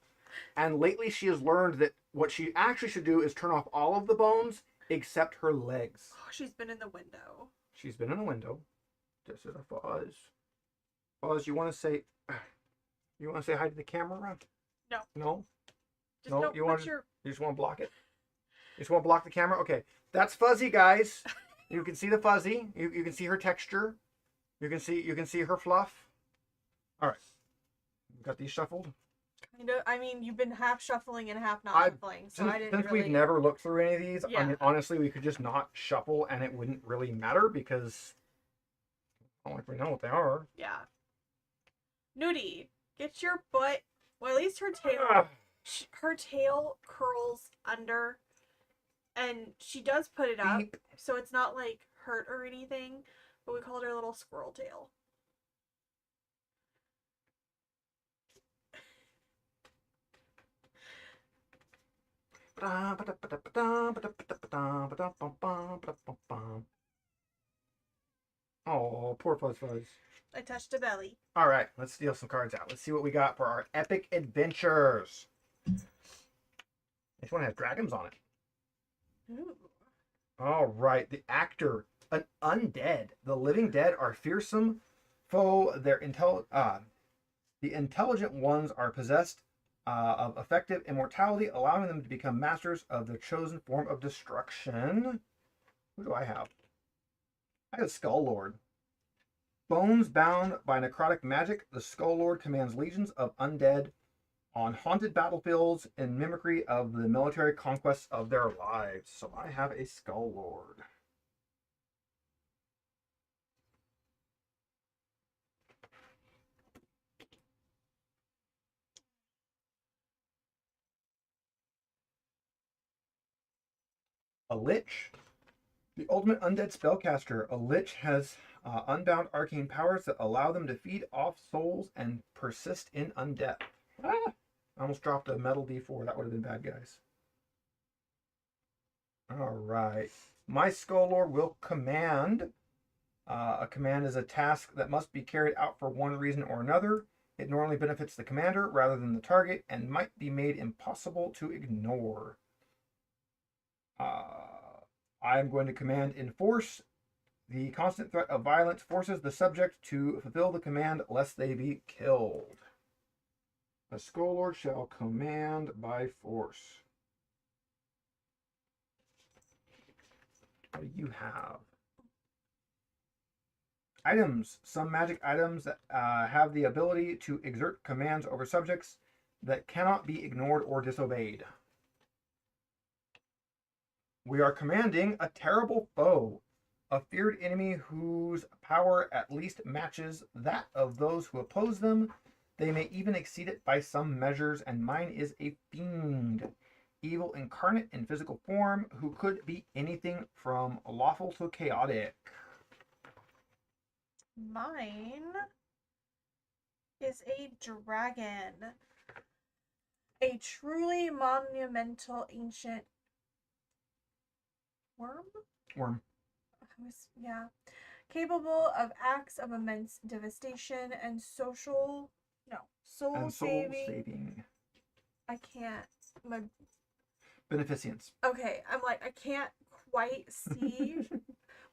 And lately she has learned that what she actually should do is turn off all of the bones except her legs. Oh, she's been in the window. She's been in the window. This is a Fuzz. Fuzz, you want to say hi to the camera? No. No? Just no, don't you just want to block it? You just want to block the camera? Okay. That's Fuzzy, guys. You can see the Fuzzy. You can see her texture. You can see her fluff. All right. Got these shuffled? Kind of. I mean, you've been half shuffling and half not shuffling, so I didn't since really... we've never looked through any of these, yeah. I mean, honestly, we could just not shuffle and it wouldn't really matter because I don't think we know what they are. Yeah. Nudie, get your butt... Well, at least her tail curls under, and she does put it up, so it's not like hurt or anything, but we called her a little squirrel tail. Oh, poor Fuzz Fuzz. I touched a belly. All right, let's deal some cards out. Let's see what we got for our epic adventures. This one has dragons on it. Ooh. All right, the actor, an undead. The living dead are fearsome foe. The intelligent ones are possessed of effective immortality, allowing them to become masters of their chosen form of destruction. Who do I have? I have Skull Lord. Bones bound by necrotic magic, the Skull Lord commands legions of undead on haunted battlefields in mimicry of the military conquests of their lives. So I have a Skull Lord. A Lich. The ultimate undead spellcaster. A Lich has unbound arcane powers that allow them to feed off souls and persist in undeath. Ah! I almost dropped a metal D4. That would have been bad, guys. All right. My Skull Lord will command. A command is a task that must be carried out for one reason or another. It normally benefits the commander rather than the target and might be made impossible to ignore. I am going to command Enforce. The constant threat of violence forces the subject to fulfill the command lest they be killed. A Skull Lord shall command by force. What do you have? Items. Some magic items that have the ability to exert commands over subjects that cannot be ignored or disobeyed. We are commanding a terrible foe, a feared enemy whose power at least matches that of those who oppose them. They may even exceed it by some measures, and mine is a fiend, evil incarnate in physical form, who could be anything from lawful to chaotic. Mine is a dragon. A truly monumental ancient worm? Yeah. Capable of acts of immense devastation and soul saving. I can't. Beneficence. Okay, I'm like, I can't quite see.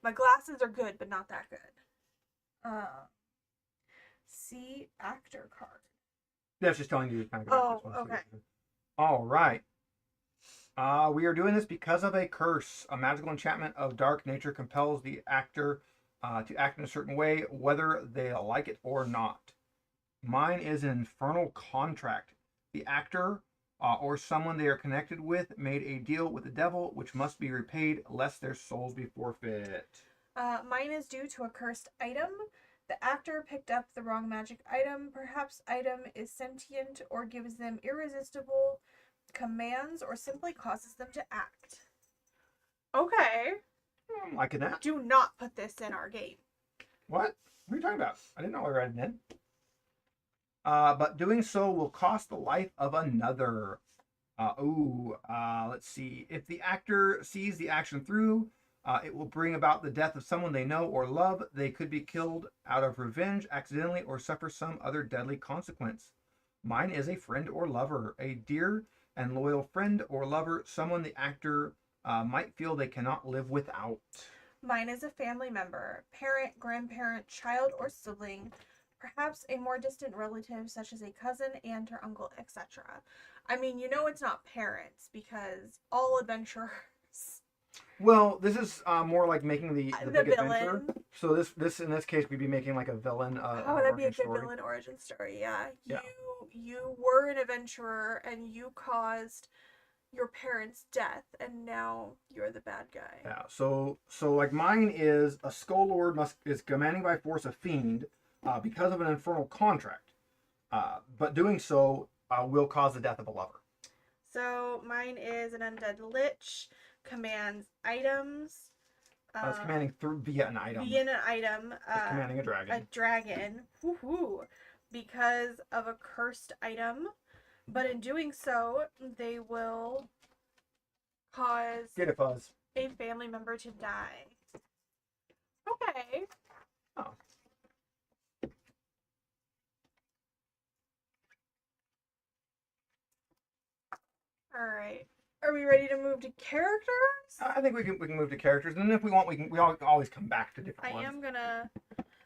My glasses are good, but not that good. See actor card. That's just telling you kind of. Oh, okay. All right. We are doing this because of a curse. A magical enchantment of dark nature compels the actor to act in a certain way, whether they like it or not. Mine is an infernal contract. The actor or someone they are connected with made a deal with the devil, which must be repaid lest their souls be forfeit. Mine is due to a cursed item. The actor picked up the wrong magic item. Perhaps item is sentient or gives them irresistible commands or simply causes them to act. Okay. I'm liking that. Do not put this in our game. What? What are you talking about? I didn't know I read it in. But doing so will cost the life of another. Let's see. If the actor sees the action through, it will bring about the death of someone they know or love. They could be killed out of revenge, accidentally, or suffer some other deadly consequence. Mine is a friend or lover, a dear and loyal friend or lover, someone the actor might feel they cannot live without. Mine is a family member, parent, grandparent, child, or sibling, perhaps a more distant relative such as a cousin, aunt, or uncle, etc. I mean, you know it's not parents because all adventurers. Well, this is more like making the big villain. adventure. So this in this case we'd be making like a villain. That'd be a good villain origin story. Yeah. You were an adventurer and you caused your parents' death, and now you're the bad guy. Yeah. So like mine is a Skull Lord is commanding by force a fiend because of an infernal contract, but doing so will cause the death of a lover. So mine is an undead lich, commands items. It's commanding via an item. Via an item. It's commanding a dragon. A dragon. Woohoo! Because of a cursed item. But in doing so, they will cause Get a fuzz. a family member to die. Okay. Oh. All right. Are we ready to move to characters? I think we can move to characters, and then if we want, we always come back to different I ones. am gonna.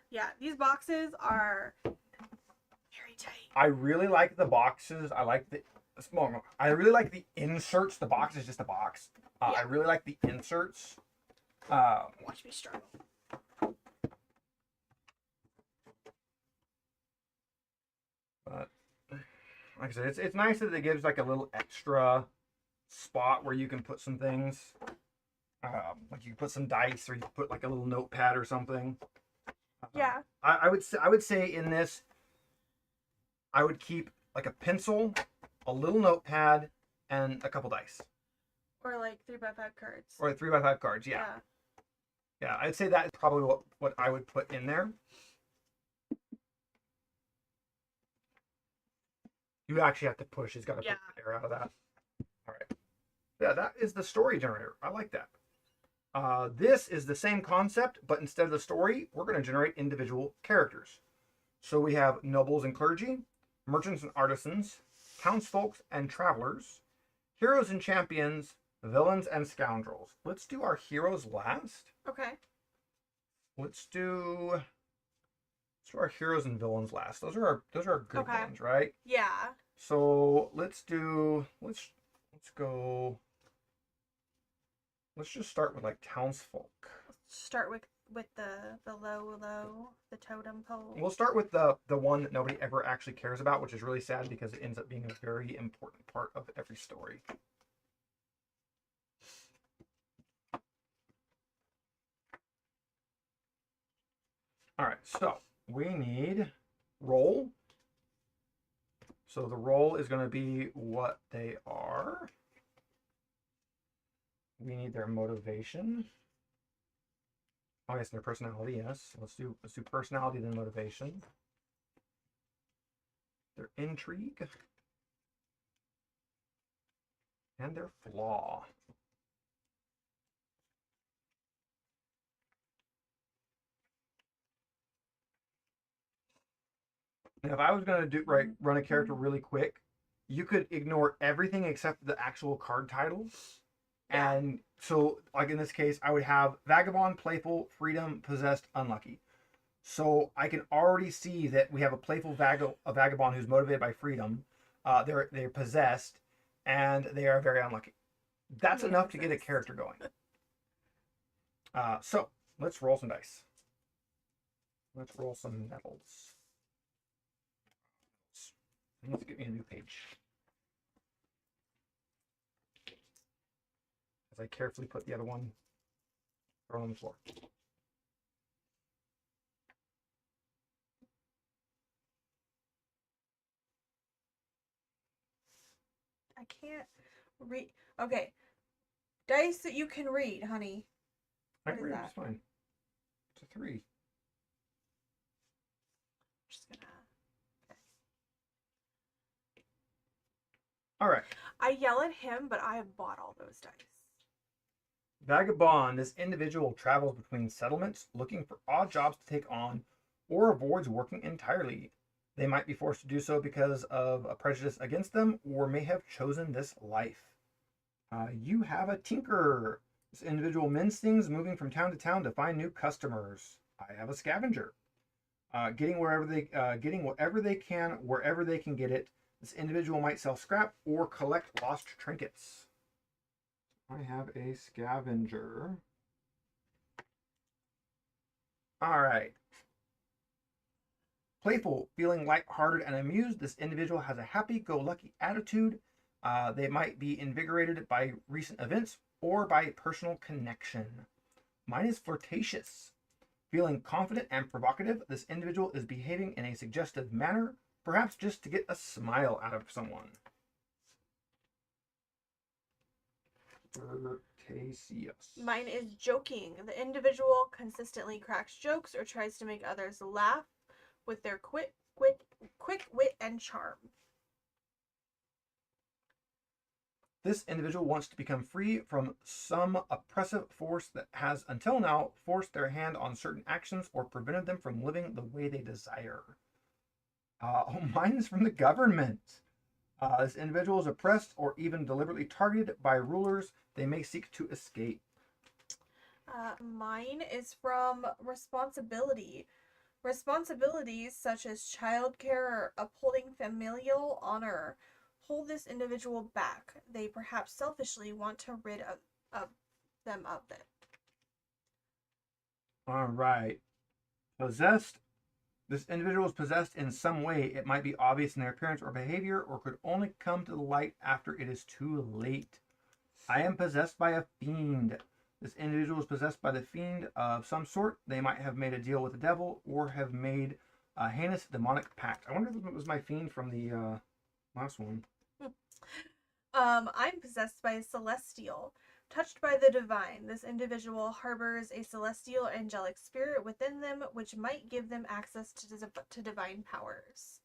Yeah, these boxes are very tight. I really like the boxes. I like the small. I really like the inserts. The box is just a box. Yeah. I really like the inserts. Watch me struggle. But like I said, it's nice that it gives like a little extra spot where you can put some things. Like you can put some dice, or you can put like a little notepad or something. Yeah. I would say in this, I would keep like a pencil, a little notepad, and a couple dice. Or like 3x5 cards. Or 3x5 cards, yeah. Yeah, I'd say that's probably what I would put in there. You actually have to push. He's got to put air out of that. All right. Yeah, that is the story generator. I like that. This is the same concept, but instead of the story, we're going to generate individual characters. So we have nobles and clergy, merchants and artisans, townsfolk and travelers, heroes and champions, villains and scoundrels. Let's do our heroes last. Okay. Let's do our heroes and villains last. Those are our good ones, right? Yeah. So let's just start with like townsfolk. Let's start with the low, the totem pole. We'll start with the one that nobody ever actually cares about, which is really sad because it ends up being a very important part of every story. All right, so we need role. So the role is going to be what they are. We need their motivation. Oh yes, their personality. Yes, let's do personality then motivation. Their intrigue and their flaw. Now, if I was going to run a character really quick, you could ignore everything except the actual card titles. Yeah. And so, like in this case, I would have Vagabond, Playful, Freedom, Possessed, Unlucky. So I can already see that we have a playful vagabond who's motivated by freedom. They're possessed, and they are very unlucky. That's enough to get a character going. So let's roll some dice. Let's roll some medals. Let's get me a new page. As I carefully put the other one on the floor. I can't read. Okay. Dice that you can read, honey. I can read it, it's fine. It's a 3. Just gonna. All right. I yell at him, but I have bought all those dice. Vagabond. This individual travels between settlements looking for odd jobs to take on or avoids working entirely. They might be forced to do so because of a prejudice against them or may have chosen this life. You have a tinker. This individual mends things, moving from town to town to find new customers. I have a scavenger. Getting whatever they can, wherever they can get it. This individual might sell scrap or collect lost trinkets. I have a scavenger. All right. Playful, feeling lighthearted and amused. This individual has a happy-go-lucky attitude. They might be invigorated by recent events or by personal connection. Mine is flirtatious. Feeling confident and provocative. This individual is behaving in a suggestive manner, perhaps just to get a smile out of someone. Flirtatious. Mine is joking. The individual consistently cracks jokes or tries to make others laugh with their quick wit and charm. This individual wants to become free from some oppressive force that has until now forced their hand on certain actions or prevented them from living the way they desire. Mine is from the government. This individual is oppressed or even deliberately targeted by rulers they may seek to escape. Mine is from responsibility. Responsibilities such as childcare or upholding familial honor hold this individual back. They perhaps selfishly want to rid of them of it. All right. Possessed. This individual is possessed in some way. It might be obvious in their appearance or behavior, or could only come to the light after it is too late. I am possessed by a fiend. This individual is possessed by the fiend of some sort. They might have made a deal with the devil or have made a heinous demonic pact. I wonder if it was my fiend from the last one. I'm possessed by a celestial. Touched by the divine, this individual harbors a celestial angelic spirit within them, which might give them access to divine powers.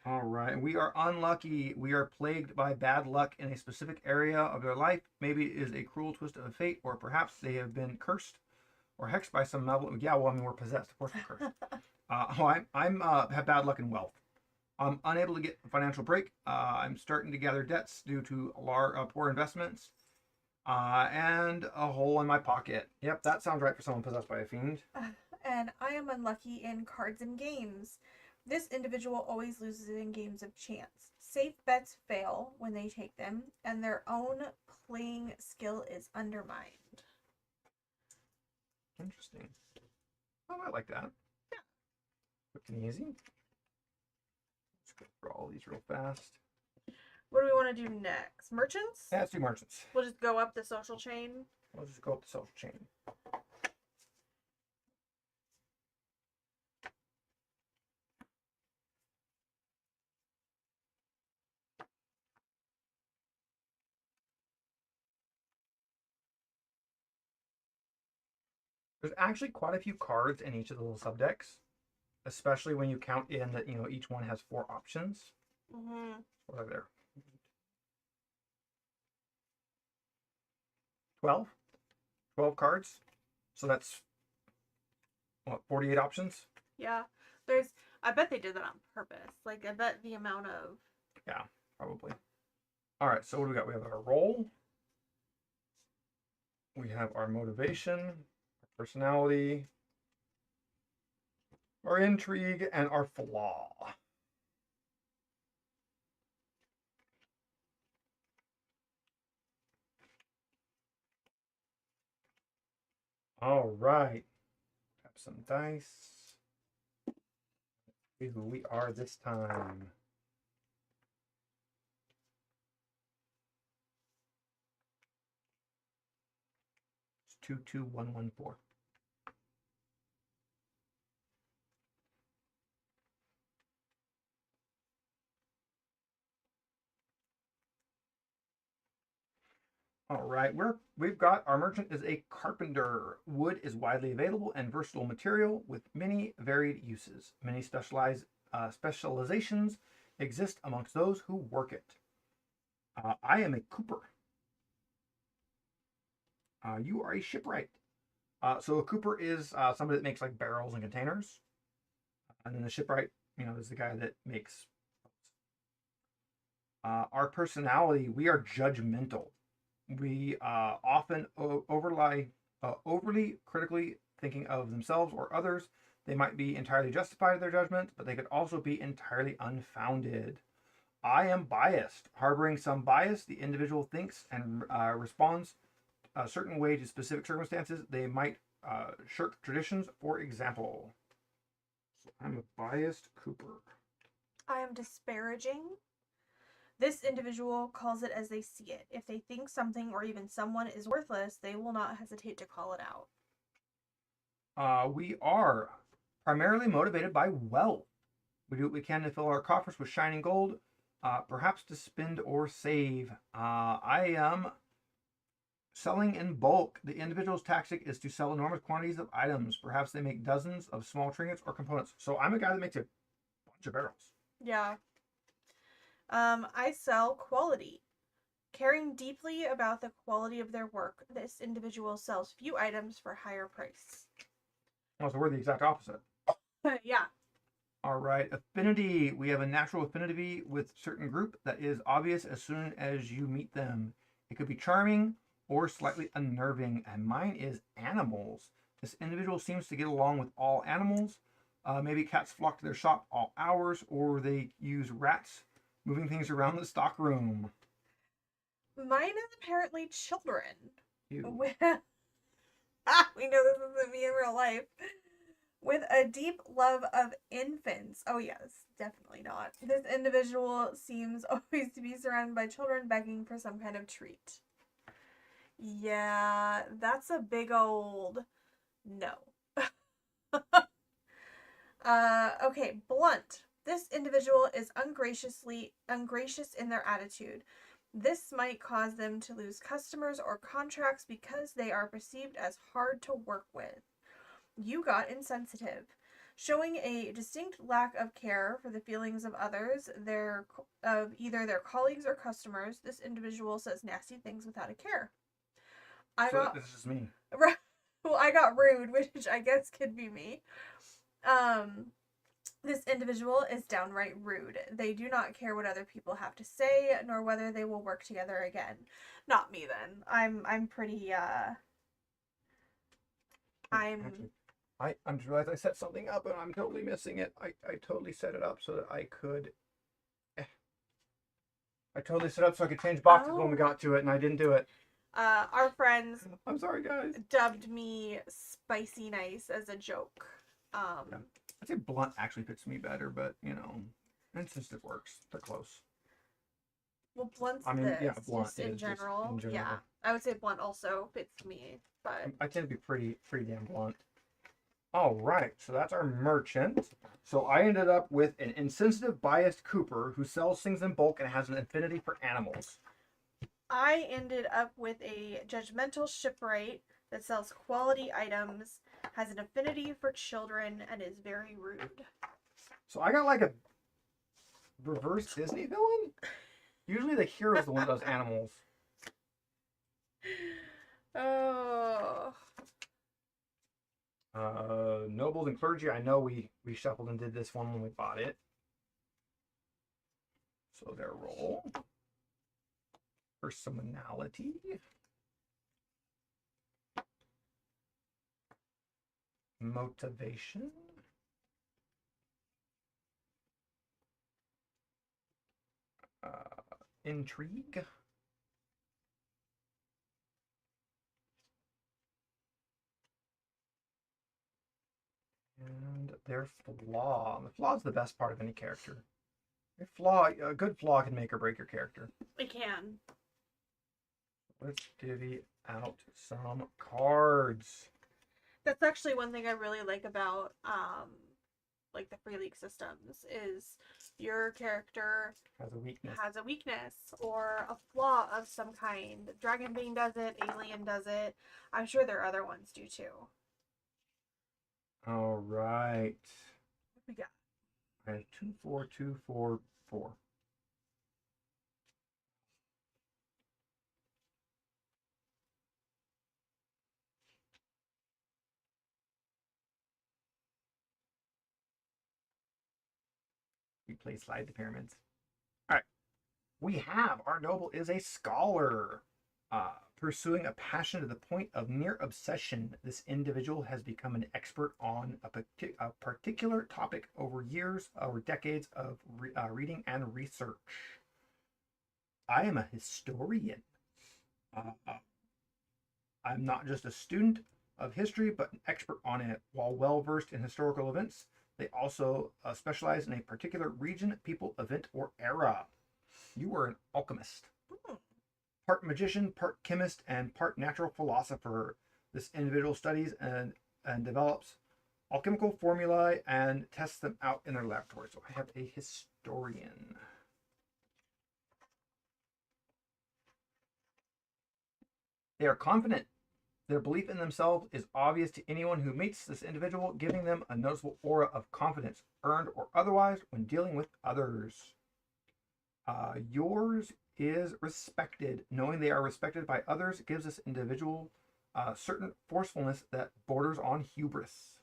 All right. We are unlucky. We are plagued by bad luck in a specific area of their life. Maybe it is a cruel twist of fate, or perhaps they have been cursed or hexed by some malevolent. Yeah, well, I mean, we're possessed. Of course, we're cursed. I'm have bad luck in wealth. I'm unable to get a financial break. I'm starting to gather debts due to poor investments. And a hole in my pocket. Yep, that sounds right for someone possessed by a fiend. And I am unlucky in cards and games. This individual always loses in games of chance. Safe bets fail when they take them, and their own playing skill is undermined. Interesting. Oh, I like that. Yeah. Quick and easy. Let's go through all these real fast. What do we want to do next? Merchants? Yeah, let's do merchants. We'll just go up the social chain. We'll just go up the social chain. There's actually quite a few cards in each of the little subdecks, especially when you count in that, each one has 4 options. Mm-hmm. What are there? 12? 12 cards. So that's, what, 48 options? Yeah. I bet they did that on purpose. Like, I bet the amount of... Yeah, probably. All right, so what do we got? We have our role. We have our motivation, our personality, our intrigue, and our flaw. All right. Grab some dice. See who we are this time. It's 22114. All right, we've got our merchant is a carpenter. Wood is widely available and versatile material with many varied uses. Many specializations exist amongst those who work it. I am a cooper. You are a shipwright. So a cooper is somebody that makes like barrels and containers. And then the shipwright, is the guy that makes. Our personality, we are judgmental. We often overly critically thinking of themselves or others. They might be entirely justified in their judgment, but they could also be entirely unfounded. I am biased. Harboring some bias, the individual thinks and responds a certain way to specific circumstances. They might shirk traditions, for example. So I'm a biased cooper. I am disparaging. This individual calls it as they see it. If they think something or even someone is worthless, they will not hesitate to call it out. We are primarily motivated by wealth. We do what we can to fill our coffers with shining gold, perhaps to spend or save. I am selling in bulk. The individual's tactic is to sell enormous quantities of items. Perhaps they make dozens of small trinkets or components. So I'm a guy that makes a bunch of barrels. Yeah. I sell quality. Caring deeply about the quality of their work, this individual sells few items for higher price. Oh, so we're the exact opposite. Yeah. All right, affinity. We have a natural affinity with certain group that is obvious as soon as you meet them. It could be charming or slightly unnerving, and mine is animals. This individual seems to get along with all animals. Maybe cats flock to their shop all hours, or they use rats moving things around the stockroom. Mine is apparently children. Ew. We know this isn't me in real life. With a deep love of infants. Oh, yes, definitely not. This individual seems always to be surrounded by children begging for some kind of treat. Yeah, that's a big old no. Okay, blunt. This individual is ungracious in their attitude. This might cause them to lose customers or contracts because they are perceived as hard to work with. You got insensitive. Showing a distinct lack of care for the feelings of others, of either their colleagues or customers, this individual says nasty things without a care. This is just me. Well, I got rude, which I guess could be me. This individual is downright rude. They do not care what other people have to say, nor whether they will work together again. Not me then. I'm pretty I just realized I set something up and I'm totally missing it. I totally set it up so that I could. I totally set up so I could change boxes when we got to it, and I didn't do it. Our friends. I'm sorry, guys. Dubbed me spicy nice as a joke. Yeah. I'd say blunt actually fits me better, but insensitive works. They're close. Well, blunt's blunt just in general. Yeah, I would say blunt also fits me, but I tend to be pretty damn blunt. All right, so that's our merchant. So I ended up with an insensitive, biased Cooper who sells things in bulk and has an affinity for animals. I ended up with a judgmental shipwright that sells quality items, has an affinity for children, and is very rude. So I got like a reverse Disney villain? Usually the hero's the one that does animals. Oh. Nobles and clergy, I know we shuffled and did this one when we bought it. So their role. Personality. Motivation. Intrigue. And their flaw. The flaw is the best part of any character. A good flaw can make or break your character. It can. Let's divvy out some cards. That's actually one thing I really like about like the free league systems is your character has a weakness or a flaw of some kind. Dragonbane does it, Alien does it. I'm sure there are other ones do too. All right. What we got? I have 2, 4, 2, 4, 4. We play Slide the Pyramids. All right. We have our noble is a scholar. Pursuing a passion to the point of near obsession, this individual has become an expert on a particular topic over years or decades of reading and research. I am a historian. I'm not just a student of history, but an expert on it. While well versed in historical events, they also specialize in a particular region, people, event, or era. You are an alchemist. Part magician, part chemist, and part natural philosopher. This individual studies and develops alchemical formulae and tests them out in their laboratory. So I have a historian. They are confident. Their belief in themselves is obvious to anyone who meets this individual, giving them a noticeable aura of confidence, earned or otherwise, when dealing with others. Yours is respected. Knowing they are respected by others gives this individual certain forcefulness that borders on hubris.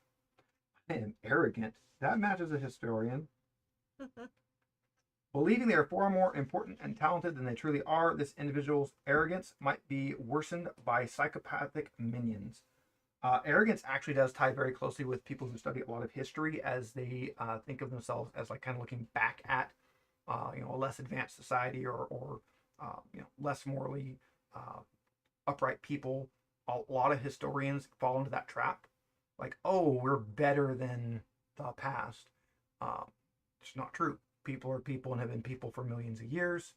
I am arrogant. That matches a historian. Believing they are far more important and talented than they truly are, this individual's arrogance might be worsened by psychopathic minions. Arrogance actually does tie very closely with people who study a lot of history, as they think of themselves as like kind of looking back at a less advanced society, or less morally upright people. A lot of historians fall into that trap, like, oh, we're better than the past. It's not true. People are people and have been people for millions of years.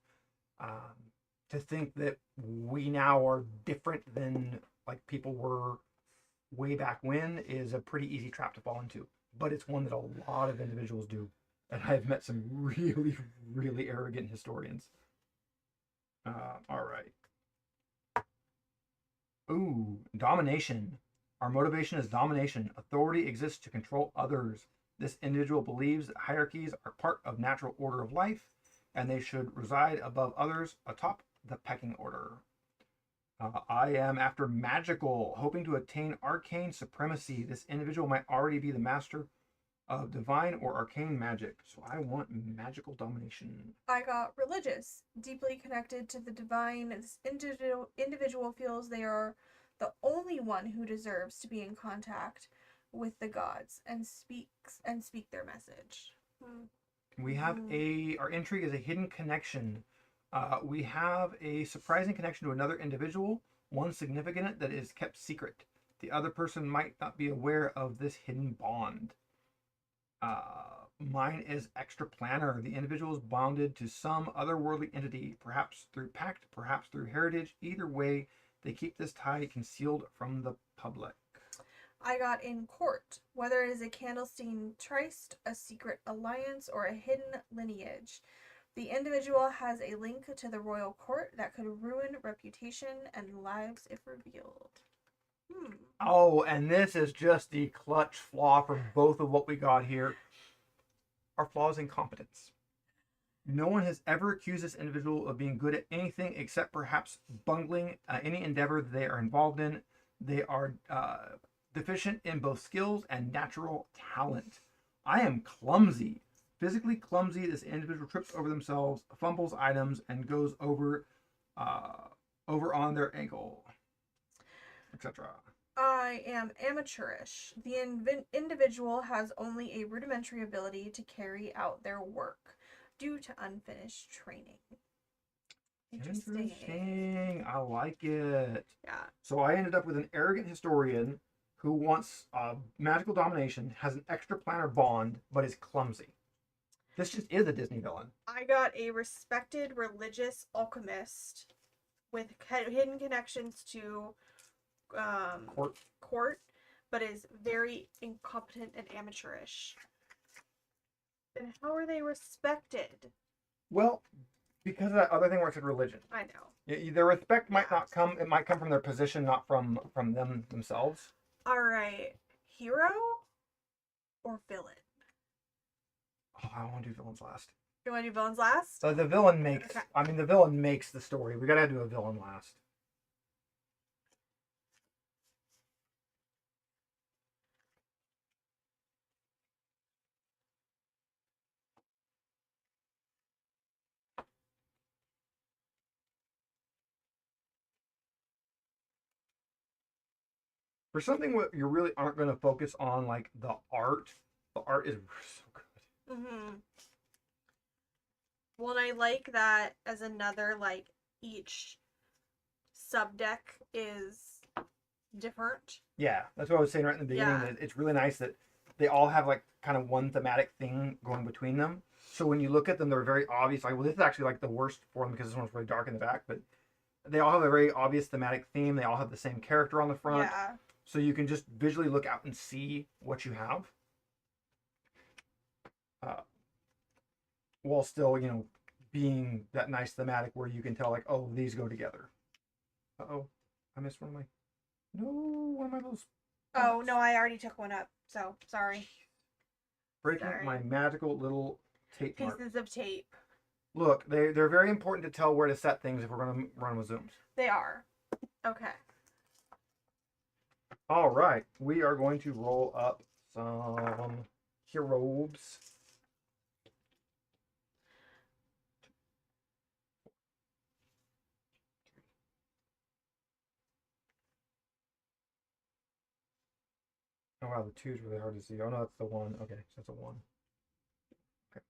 To think that we now are different than like people were way back when is a pretty easy trap to fall into, but it's one that a lot of individuals do, and I've met some really, really arrogant historians. All right. Ooh, domination. Our motivation is domination. Authority exists to control others. This individual believes that hierarchies are part of natural order of life, and they should reside above others atop the pecking order. I am after magical, hoping to attain arcane supremacy. This individual might already be the master of divine or arcane magic, so I want magical domination. I got religious, deeply connected to the divine. This individual feels they are the only one who deserves to be in contact with the gods and speak their message. We have our intrigue is a hidden connection. We have a surprising connection to another individual, one significant that is kept secret. The other person might not be aware of this hidden bond. Mine is extra planner. The individual is bonded to some otherworldly entity, perhaps through pact, perhaps through heritage. Either way, they keep this tie concealed from the public. I got in court, whether it is a clandestine tryst, a secret alliance, or a hidden lineage. The individual has a link to the royal court that could ruin reputation and lives if revealed. Oh, and this is just the clutch flaw for both of what we got here. Our flaw is incompetence. No one has ever accused this individual of being good at anything except perhaps bungling any endeavor that they are involved in. They are deficient in both skills and natural talent. I am clumsy. Physically clumsy, this individual trips over themselves, fumbles items, and goes over on their ankle, etc. I am amateurish. The individual has only a rudimentary ability to carry out their work due to unfinished training. Interesting. I like it. Yeah. So I ended up with an arrogant historian who wants magical domination, has an extra planner bond, but is clumsy. This just is a Disney villain. I got a respected religious alchemist with hidden connections to court, but is very incompetent and amateurish. And how are they respected? Well, because of that other thing where it said religion. I know. Their respect might not come. It might come from their position, not from them themselves. All right, hero or villain? Oh, I want to do villains last. You want to do villains last? So the villain makes. Okay. I mean, the villain makes the story. We gotta do a villain last. For something where you really aren't going to focus on like the art is so good. Well, and I like that as another, like, each subdeck is different. Yeah, that's what I was saying right in the beginning. Yeah. That it's really nice that they all have like kind of one thematic thing going between them. So when you look at them, they're very obvious. Like, well, this is actually like the worst for them because this one's really dark in the back, but they all have a very obvious thematic theme. They all have the same character on the front. Yeah. So you can just visually look out and see what you have. While still, being that nice thematic where you can tell, like, oh, these go together. Uh-oh. I missed one of my... No, one of my little... Oh, no, I already took one up, so sorry. Breaking my magical little tape mark. Pieces of tape. Look, they're very important to tell where to set things if we're going to run with zooms. They are. Okay. All right, we are going to roll up some heroes. Oh wow, the 2 is really hard to see. Oh no, that's the 1. Okay, so that's a 1. Okay.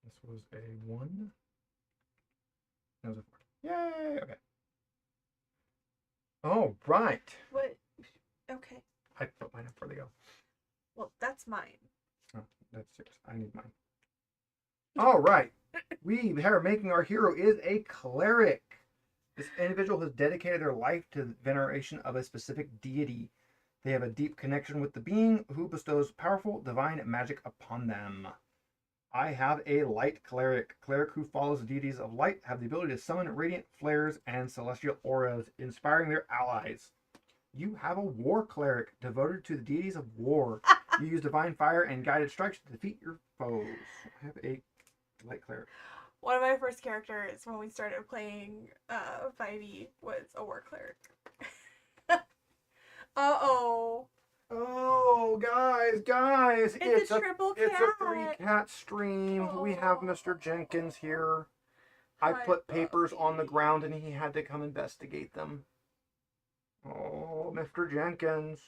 This was a 1. That was a 4. Yay! Okay. Oh, right. What? Okay. I put mine up where they go. Well, that's mine. Oh, that's 6. I need mine. All right. We are making our hero is a cleric. This individual has dedicated their life to the veneration of a specific deity. They have a deep connection with the being who bestows powerful divine magic upon them. I have a light cleric. Cleric who follows the deities of light have the ability to summon radiant flares and celestial auras, inspiring their allies. You have a war cleric devoted to the deities of war. You use divine fire and guided strikes to defeat your foes. I have a light cleric. One of my first characters when we started playing 5e was a war cleric. Uh-oh. Oh, guys, It's a triple cat. It's a 3-cat stream. We have Mr. Jenkins here. I put papers on the ground and he had to come investigate them. Oh, Mr. Jenkins.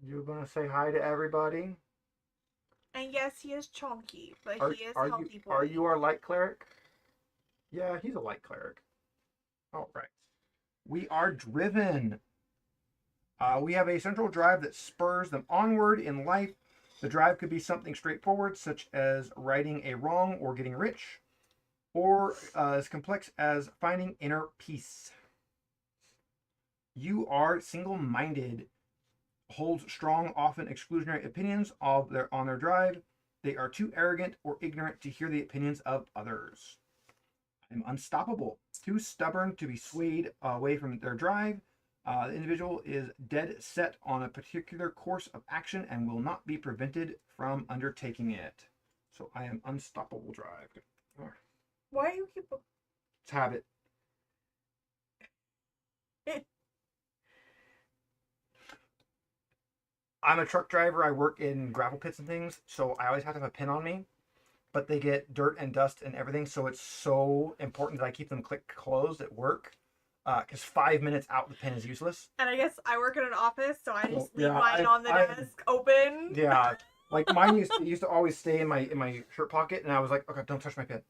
You gonna say hi to everybody? And yes, he is chunky, but he is are healthy you, boy. Are you our light cleric? Yeah, he's a light cleric. All right. We are driven. We have a central drive that spurs them onward in life. The drive could be something straightforward, such as righting a wrong or getting rich, or as complex as finding inner peace. You are single-minded, hold strong, often exclusionary opinions on their drive. They are too arrogant or ignorant to hear the opinions of others. I'm unstoppable, too stubborn to be swayed away from their drive. The individual is dead set on a particular course of action and will not be prevented from undertaking it. So I am unstoppable drive. Why do you keep... It's habit. I'm a truck driver. I work in gravel pits and things, so I always have to have a pin on me. But they get dirt and dust and everything, so it's so important that I keep them closed at work. Because 5 minutes out, the pin is useless. And I guess I work in an office, so I just leave Yeah, mine on the desk open. Yeah, like mine used to always stay in my shirt pocket, and I was like, okay, don't touch my pin.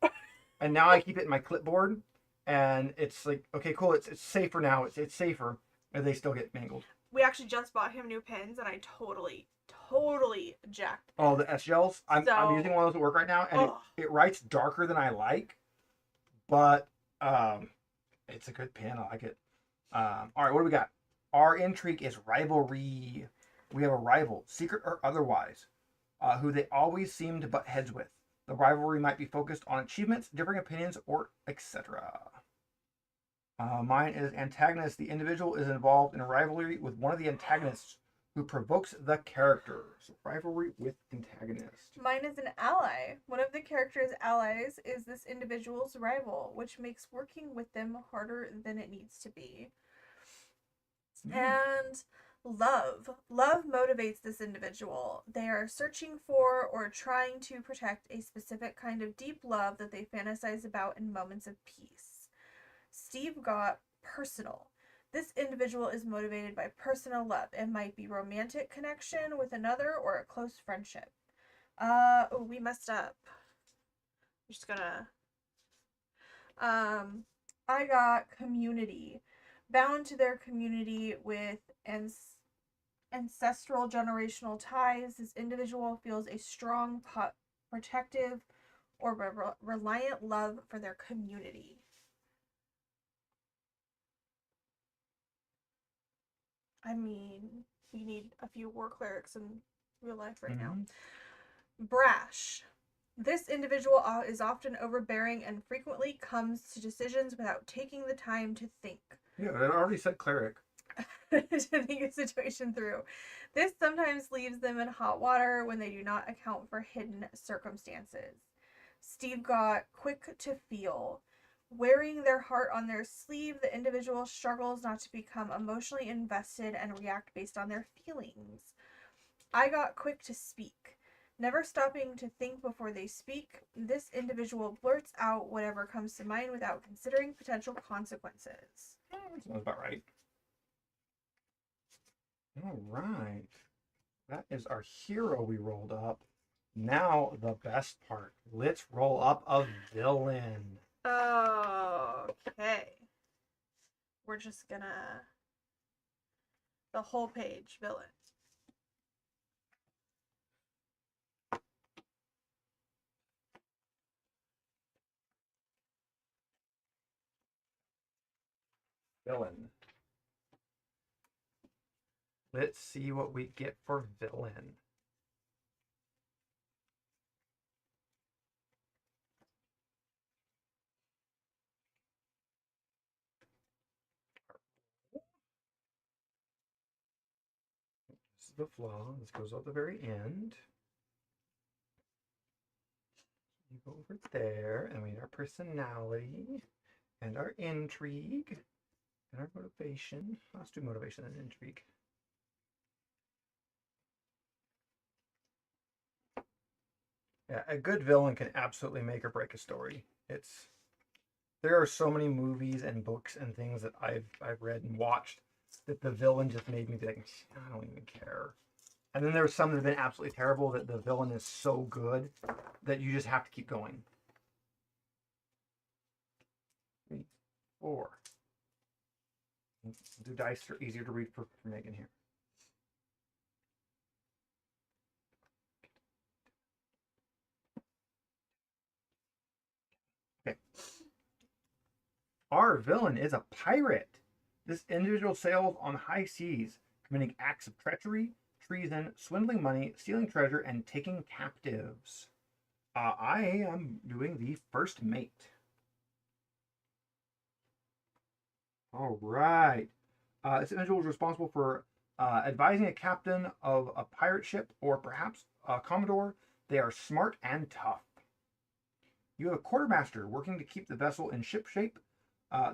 And now I keep it in my clipboard, and it's like, okay, cool, it's safer now. It's safer, and they still get mangled. We actually just bought him new pins, and I totally jacked. Oh, the S gels. I'm using one of those at work right now, and it writes darker than I like, but it's a good pin. I like it. All right, what do we got? Our intrigue is rivalry. We have a rival, secret or otherwise, who they always seem to butt heads with. The rivalry might be focused on achievements, differing opinions, or etc. Mine is antagonist. The individual is involved in a rivalry with one of the antagonists who provokes the character. So rivalry with antagonist. Mine is an ally. One of the character's allies is this individual's rival, which makes working with them harder than it needs to be. And love. Love motivates this individual. They are searching for or trying to protect a specific kind of deep love that they fantasize about in moments of peace. Steve got personal. This individual is motivated by personal love. It might be romantic connection with another or a close friendship. Oh, we messed up. I'm just gonna... I got community. Bound to their community with ancestral generational ties, this individual feels a strong, protective, or reliant love for their community. I mean, we need a few war clerics in real life right now. Brash. This individual is often overbearing and frequently comes to decisions without taking the time to think. Yeah, it already said cleric. To think a situation through. This sometimes leaves them in hot water when they do not account for hidden circumstances. Steve got quick to feel. Wearing their heart on their sleeve, the individual struggles not to become emotionally invested and react based on their feelings. I got quick to speak. Never stopping to think before they speak, this individual blurts out whatever comes to mind without considering potential consequences. That sounds about right. All right. That is our hero we rolled up. Now the best part. Let's roll up a villain. Okay. We're just gonna... The whole page, villain. Villain. Let's see what we get for villain. This is the flaw. This goes at the very end. You go over there, and we need our personality, and our intrigue, and our motivation. Let's do motivation and intrigue. Yeah, a good villain can absolutely make or break a story. There are so many movies and books and things that I've read and watched that the villain just made me think, I don't even care. And then there's some that have been absolutely terrible that the villain is so good that you just have to keep going. 3, 4. Do dice are easier to read for Megan here. Okay. Our villain is a pirate. This individual sails on high seas, committing acts of treachery, treason, swindling money, stealing treasure, and taking captives. I am doing the first mate. All right. This individual is responsible for advising a captain of a pirate ship or perhaps a commodore. They are smart and tough. You have a quartermaster working to keep the vessel in ship shape.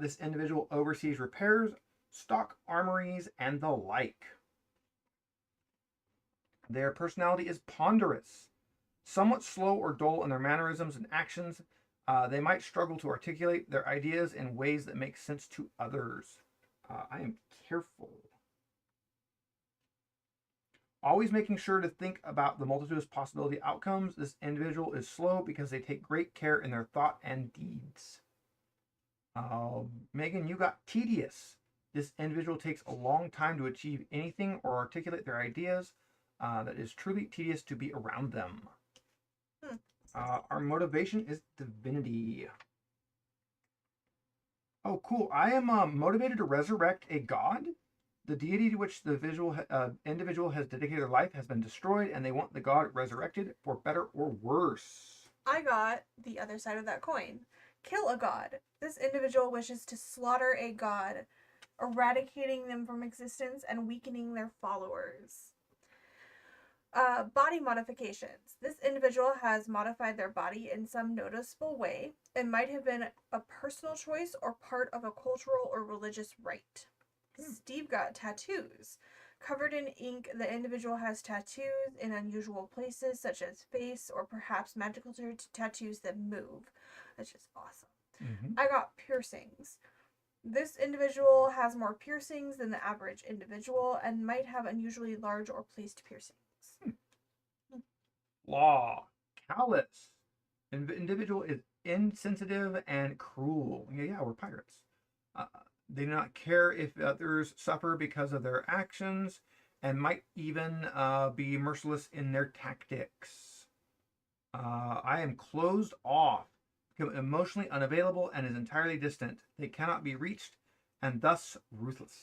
This individual oversees repairs, stock armories, and the like. Their personality is ponderous, somewhat slow or dull in their mannerisms and actions. They might struggle to articulate their ideas in ways that make sense to others. I am careful. Always making sure to think about the multitude of possibility outcomes. This individual is slow because they take great care in their thought and deeds. Megan, you got tedious. This individual takes a long time to achieve anything or articulate their ideas. That is truly tedious to be around them. Our motivation is divinity. Oh, cool. I am motivated to resurrect a god. The deity to which the individual has dedicated their life has been destroyed, and they want the god resurrected for better or worse. I got the other side of that coin. Kill a god. This individual wishes to slaughter a god, eradicating them from existence and weakening their followers. Body modifications. This individual has modified their body in some noticeable way. It might have been a personal choice or part of a cultural or religious rite. Steve got tattoos. Covered in ink, the individual has tattoos in unusual places, such as face or perhaps magical tattoos that move. That's just awesome. Mm-hmm. I got piercings. This individual has more piercings than the average individual and might have unusually large or placed piercings. Law. Callous. Individual is insensitive and cruel. Yeah, we're pirates. They do not care if others suffer because of their actions and might even be merciless in their tactics. I am closed off, become emotionally unavailable, and is entirely distant. They cannot be reached and thus ruthless.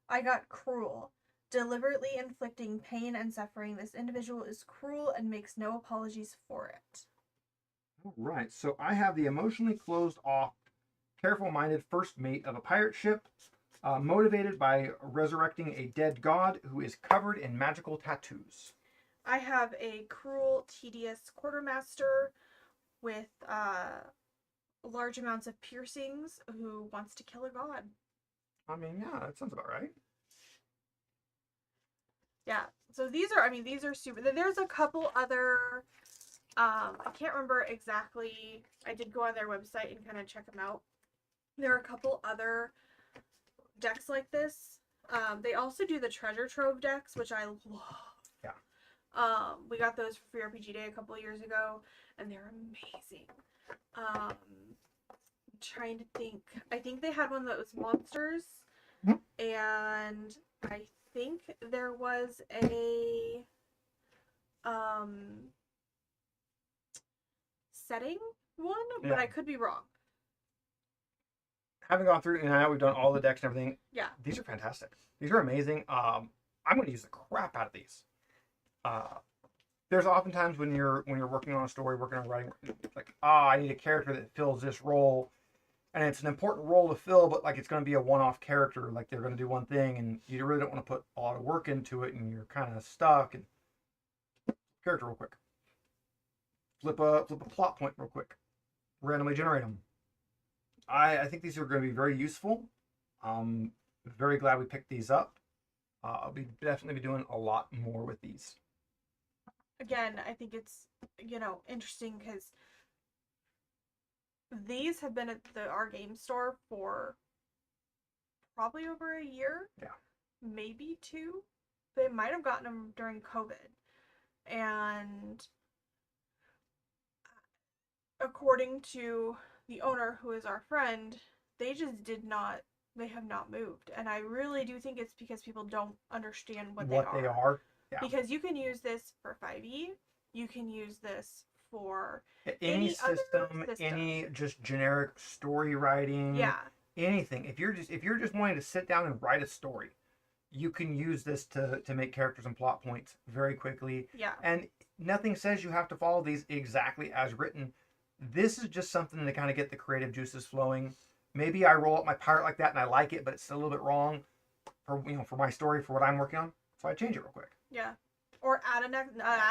I got cruel. Deliberately inflicting pain and suffering, this individual is cruel and makes no apologies for it. All right, so I have the emotionally closed off, careful-minded first mate of a pirate ship. Motivated by resurrecting a dead god who is covered in magical tattoos. I have a cruel, tedious quartermaster with large amounts of piercings who wants to kill a god. I mean, yeah, that sounds about right. Yeah. So these are super. There's a couple other. I can't remember exactly. I did go on their website and kind of check them out. There are a couple other decks like this. They also do the treasure trove decks, which I love. Yeah. We got those for Free RPG Day a couple of years ago, and they're amazing. I'm trying to think. I think they had one that was monsters, and I think there was a setting one, but I could be wrong. Having gone through, and now we've done all the decks and everything. Yeah. These are fantastic. These are amazing. I'm going to use the crap out of these. There's oftentimes when you're working on a story, working on writing, like, I need a character that fills this role, and it's an important role to fill, but like it's going to be a one-off character, like they're going to do one thing, and you really don't want to put a lot of work into it, and you're kind of stuck. And character real quick, flip a plot point real quick, randomly generate them. I think these are going to be very useful. Very glad we picked these up. I'll definitely be doing a lot more with these. Again, I think it's, interesting because these have been at our game store for probably over a year. Yeah. Maybe 2. They might have gotten them during COVID. And according to the owner, who is our friend, they have not moved. And I really do think it's because people don't understand what they are. Yeah. Because you can use this for 5e, you can use this for any system, any just generic story writing. Yeah. Anything. If you're just wanting to sit down and write a story, you can use this to make characters and plot points very quickly. Yeah. And nothing says you have to follow these exactly as written. This is just something to kind of get the creative juices flowing. Maybe I roll up my pirate like that and I like it, but it's still a little bit wrong for my story, for what I'm working on. So I change it real quick. Yeah. Or add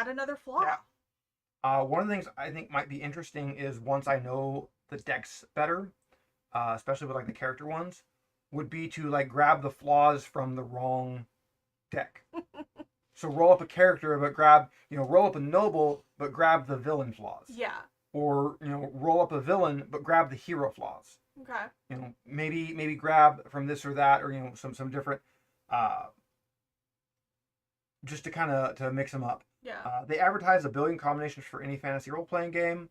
another flaw. Yeah. One of the things I think might be interesting is once I know the decks better, especially with like the character ones, would be to like grab the flaws from the wrong deck. So roll up a character, but roll up a noble, but grab the villain flaws. Yeah. Or roll up a villain, but grab the hero flaws. Okay. Maybe grab from this or that, or some different, just to kind of to mix them up. Yeah. They advertise 1 billion combinations for any fantasy role playing game.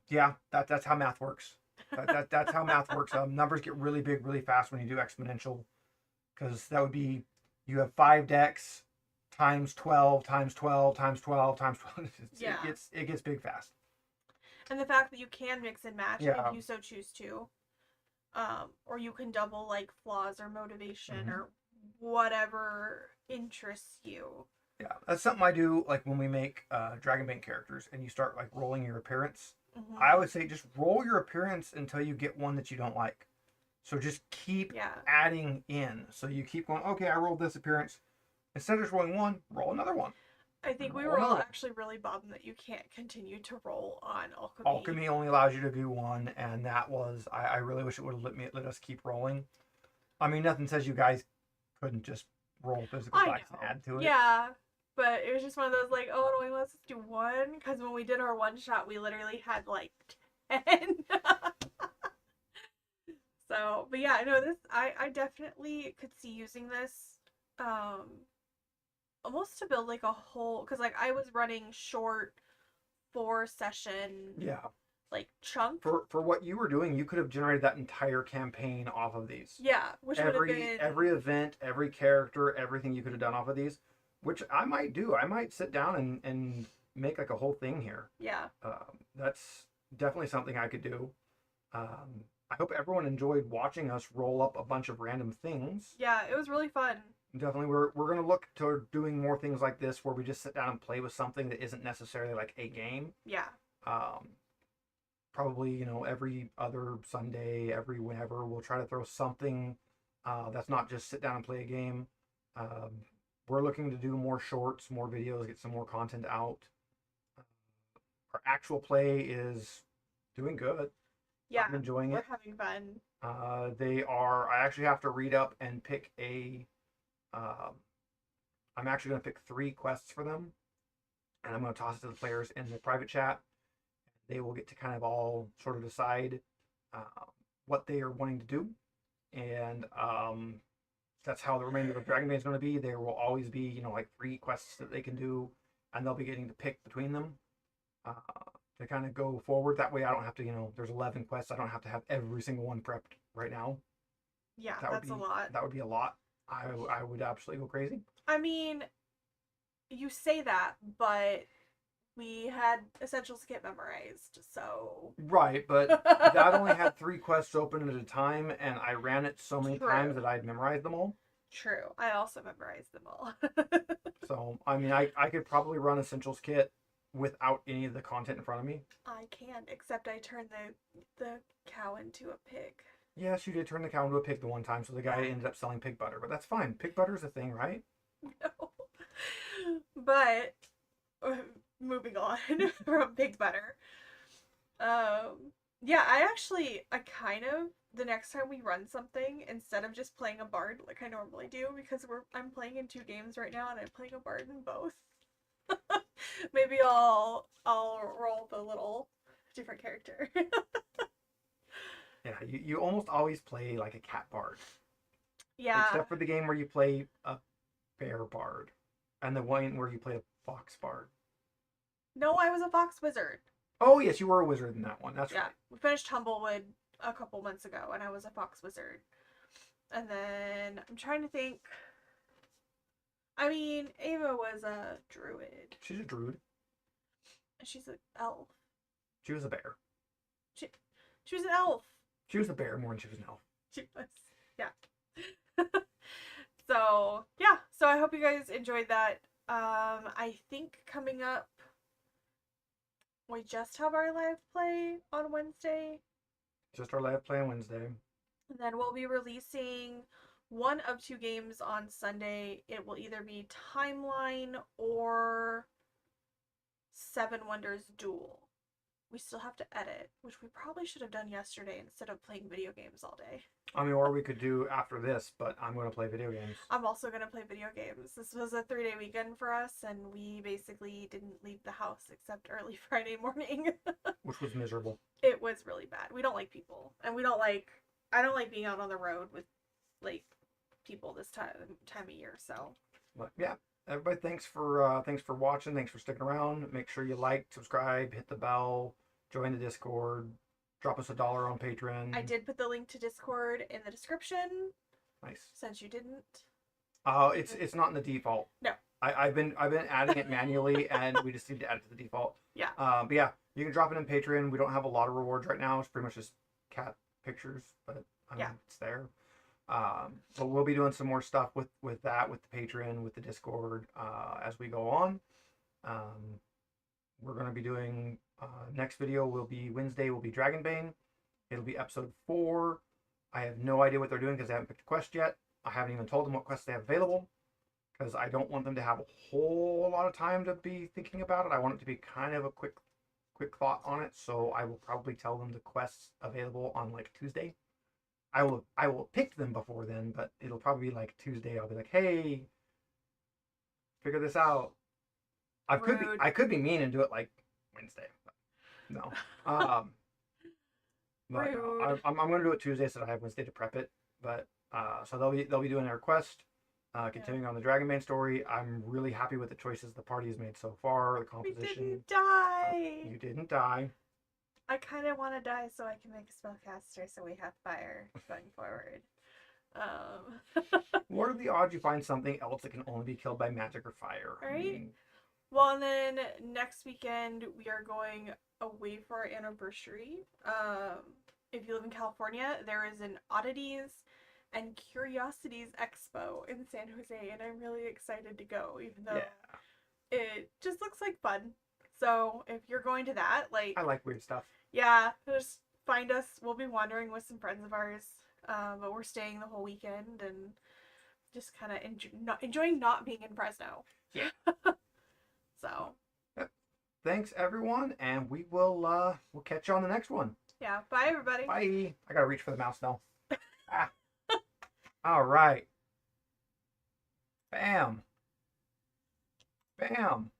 Yeah, that's how math works. That's how math works. Numbers get really big really fast when you do exponential, because that would be, you have 5 decks times 12 times 12 times 12 times 12. It gets big fast. And the fact that you can mix and match if you so choose to, or you can double like flaws or motivation or whatever interests you. Yeah, that's something I do like when we make Dragonbane characters and you start like rolling your appearance. I would say just roll your appearance until you get one that you don't like. So just keep adding in. So you keep going, okay, I rolled this appearance. Instead of just rolling one, roll another one. I think we were all actually really bummed that you can't continue to roll on Alchemy. Alchemy only allows you to do one, and that was, I really wish it would have let us keep rolling. I mean, nothing says you guys couldn't just roll physical dice and add to it. Yeah, but it was just one of those like, oh, it only lets us do one, because when we did our one shot, we literally had like 10. So, but yeah, no, I definitely could see using this, almost to build like a whole, because like I was running short 4-session like chunk. For what you were doing, you could have generated that entire campaign off of these. Yeah, which would have been every event, every character, everything you could have done off of these, which I might do. I might sit down and make like a whole thing here. Yeah. That's definitely something I could do. I hope everyone enjoyed watching us roll up a bunch of random things. Yeah, it was really fun. Definitely, we're going to look to doing more things like this where we just sit down and play with something that isn't necessarily like a game. Yeah. Probably, every other Sunday, every whenever, we'll try to throw something That's not just sit down and play a game. Um, we're looking to do more shorts, more videos, get some more content out. Our actual play is doing good. Yeah, I'm enjoying we're it. having fun. They are. I actually have to read up and pick a. Um, I'm actually going to pick 3 quests for them, and I'm going to toss it to the players in the private chat. They will get to kind of all sort of decide uh, what they are wanting to do, and that's how the remainder of the Dragon Bane is going to be. There will always be, like 3 quests that they can do, and they'll be getting to pick between them uh, to kind of go forward. That way, I don't have to, there's 11 quests. I don't have to have every single one prepped right now. Yeah, That would that's be a lot. that would be a lot. I would absolutely go crazy. I mean, you say that, but we had Essentials Kit memorized, so. Right, but that only had 3 quests open at a time, and I ran it so many times that I'd memorized them all. True. I also memorized them all. So, I mean, I could probably run Essentials Kit without any of the content in front of me. I can, except I turned the cow into a pig. Yes, you did turn the cow into a pig the one time, so the guy ended up selling pig butter, but that's fine. Pig butter is a thing, right? No. But moving on from pig butter. Yeah, I kind of, the next time we run something, instead of just playing a bard like I normally do, because I'm playing in 2 games right now and I'm playing a bard in both. Maybe I'll roll the little different character. Yeah, you almost always play like a cat bard. Yeah. Except for the game where you play a bear bard. And the one where you play a fox bard. No, I was a fox wizard. Oh, yes, you were a wizard in that one. That's right. We finished Tumblewood a couple months ago, and I was a fox wizard. And then I'm trying to think. I mean, Ava was a druid. She's a druid. She's an elf. She was a bear. She was an elf. She was a bear more than she was an elf. She was, yeah. So, yeah. So I hope you guys enjoyed that. I think coming up, we just have our live play on Wednesday. Just our live play on Wednesday. And then we'll be releasing 1 of 2 games on Sunday. It will either be Timeline or 7 Wonders Duel. We still have to edit, which we probably should have done yesterday instead of playing video games all day. I mean, or we could do after this, but I'm going to play video games. I'm also going to play video games. This was a 3-day weekend for us, and we basically didn't leave the house except early Friday morning. Which was miserable. It was really bad. We don't like people, and I don't like being out on the road with, like, people this time of year, so. But, yeah. Everybody, thanks for watching. Thanks for sticking around. Make sure you like, subscribe, hit the bell, join the Discord, drop us $1 on Patreon. I did put the link to Discord in the description. Nice. Since you didn't. It's not in the default. No. I've been adding it manually, and we just need to add it to the default. Yeah. But yeah, you can drop it in Patreon. We don't have a lot of rewards right now. It's pretty much just cat pictures, but I mean, it's there. But we'll be doing some more stuff with that, with the Patreon, with the Discord, as we go on. We're going to be doing, next video will be Wednesday, will be Dragonbane. It'll be episode 4. I have no idea what they're doing because they haven't picked a quest yet. I haven't even told them what quests they have available because I don't want them to have a whole lot of time to be thinking about it. I want it to be kind of a quick thought on it. So I will probably tell them the quests available on like Tuesday. I will pick them before then, but it'll probably be like Tuesday. I'll be like, hey, figure this out. I could be mean and do it like Wednesday. But no. But I'm gonna do it Tuesday so that I have Wednesday to prep it. But so they'll be doing their quest, continuing on the Dragonbane story. I'm really happy with the choices the party has made so far. The composition. We didn't die. You didn't die. I kind of want to die so I can make a spellcaster so we have fire going forward. What are the odds you find something else that can only be killed by magic or fire? Right? I mean, well, and then next weekend we are going away for our anniversary. If you live in California, there is an Oddities and Curiosities Expo in San Jose, and I'm really excited to go, even though it just looks like fun. So if you're going to that, like, I like weird stuff. Yeah, just find us. We'll be wandering with some friends of ours. but we're staying the whole weekend and just kind of enjoying not being in Fresno. Yeah. So. Thanks everyone, and we'll catch you on the next one. Yeah. Bye everybody. Bye. I gotta reach for the mouse now. All right. Bam. Bam.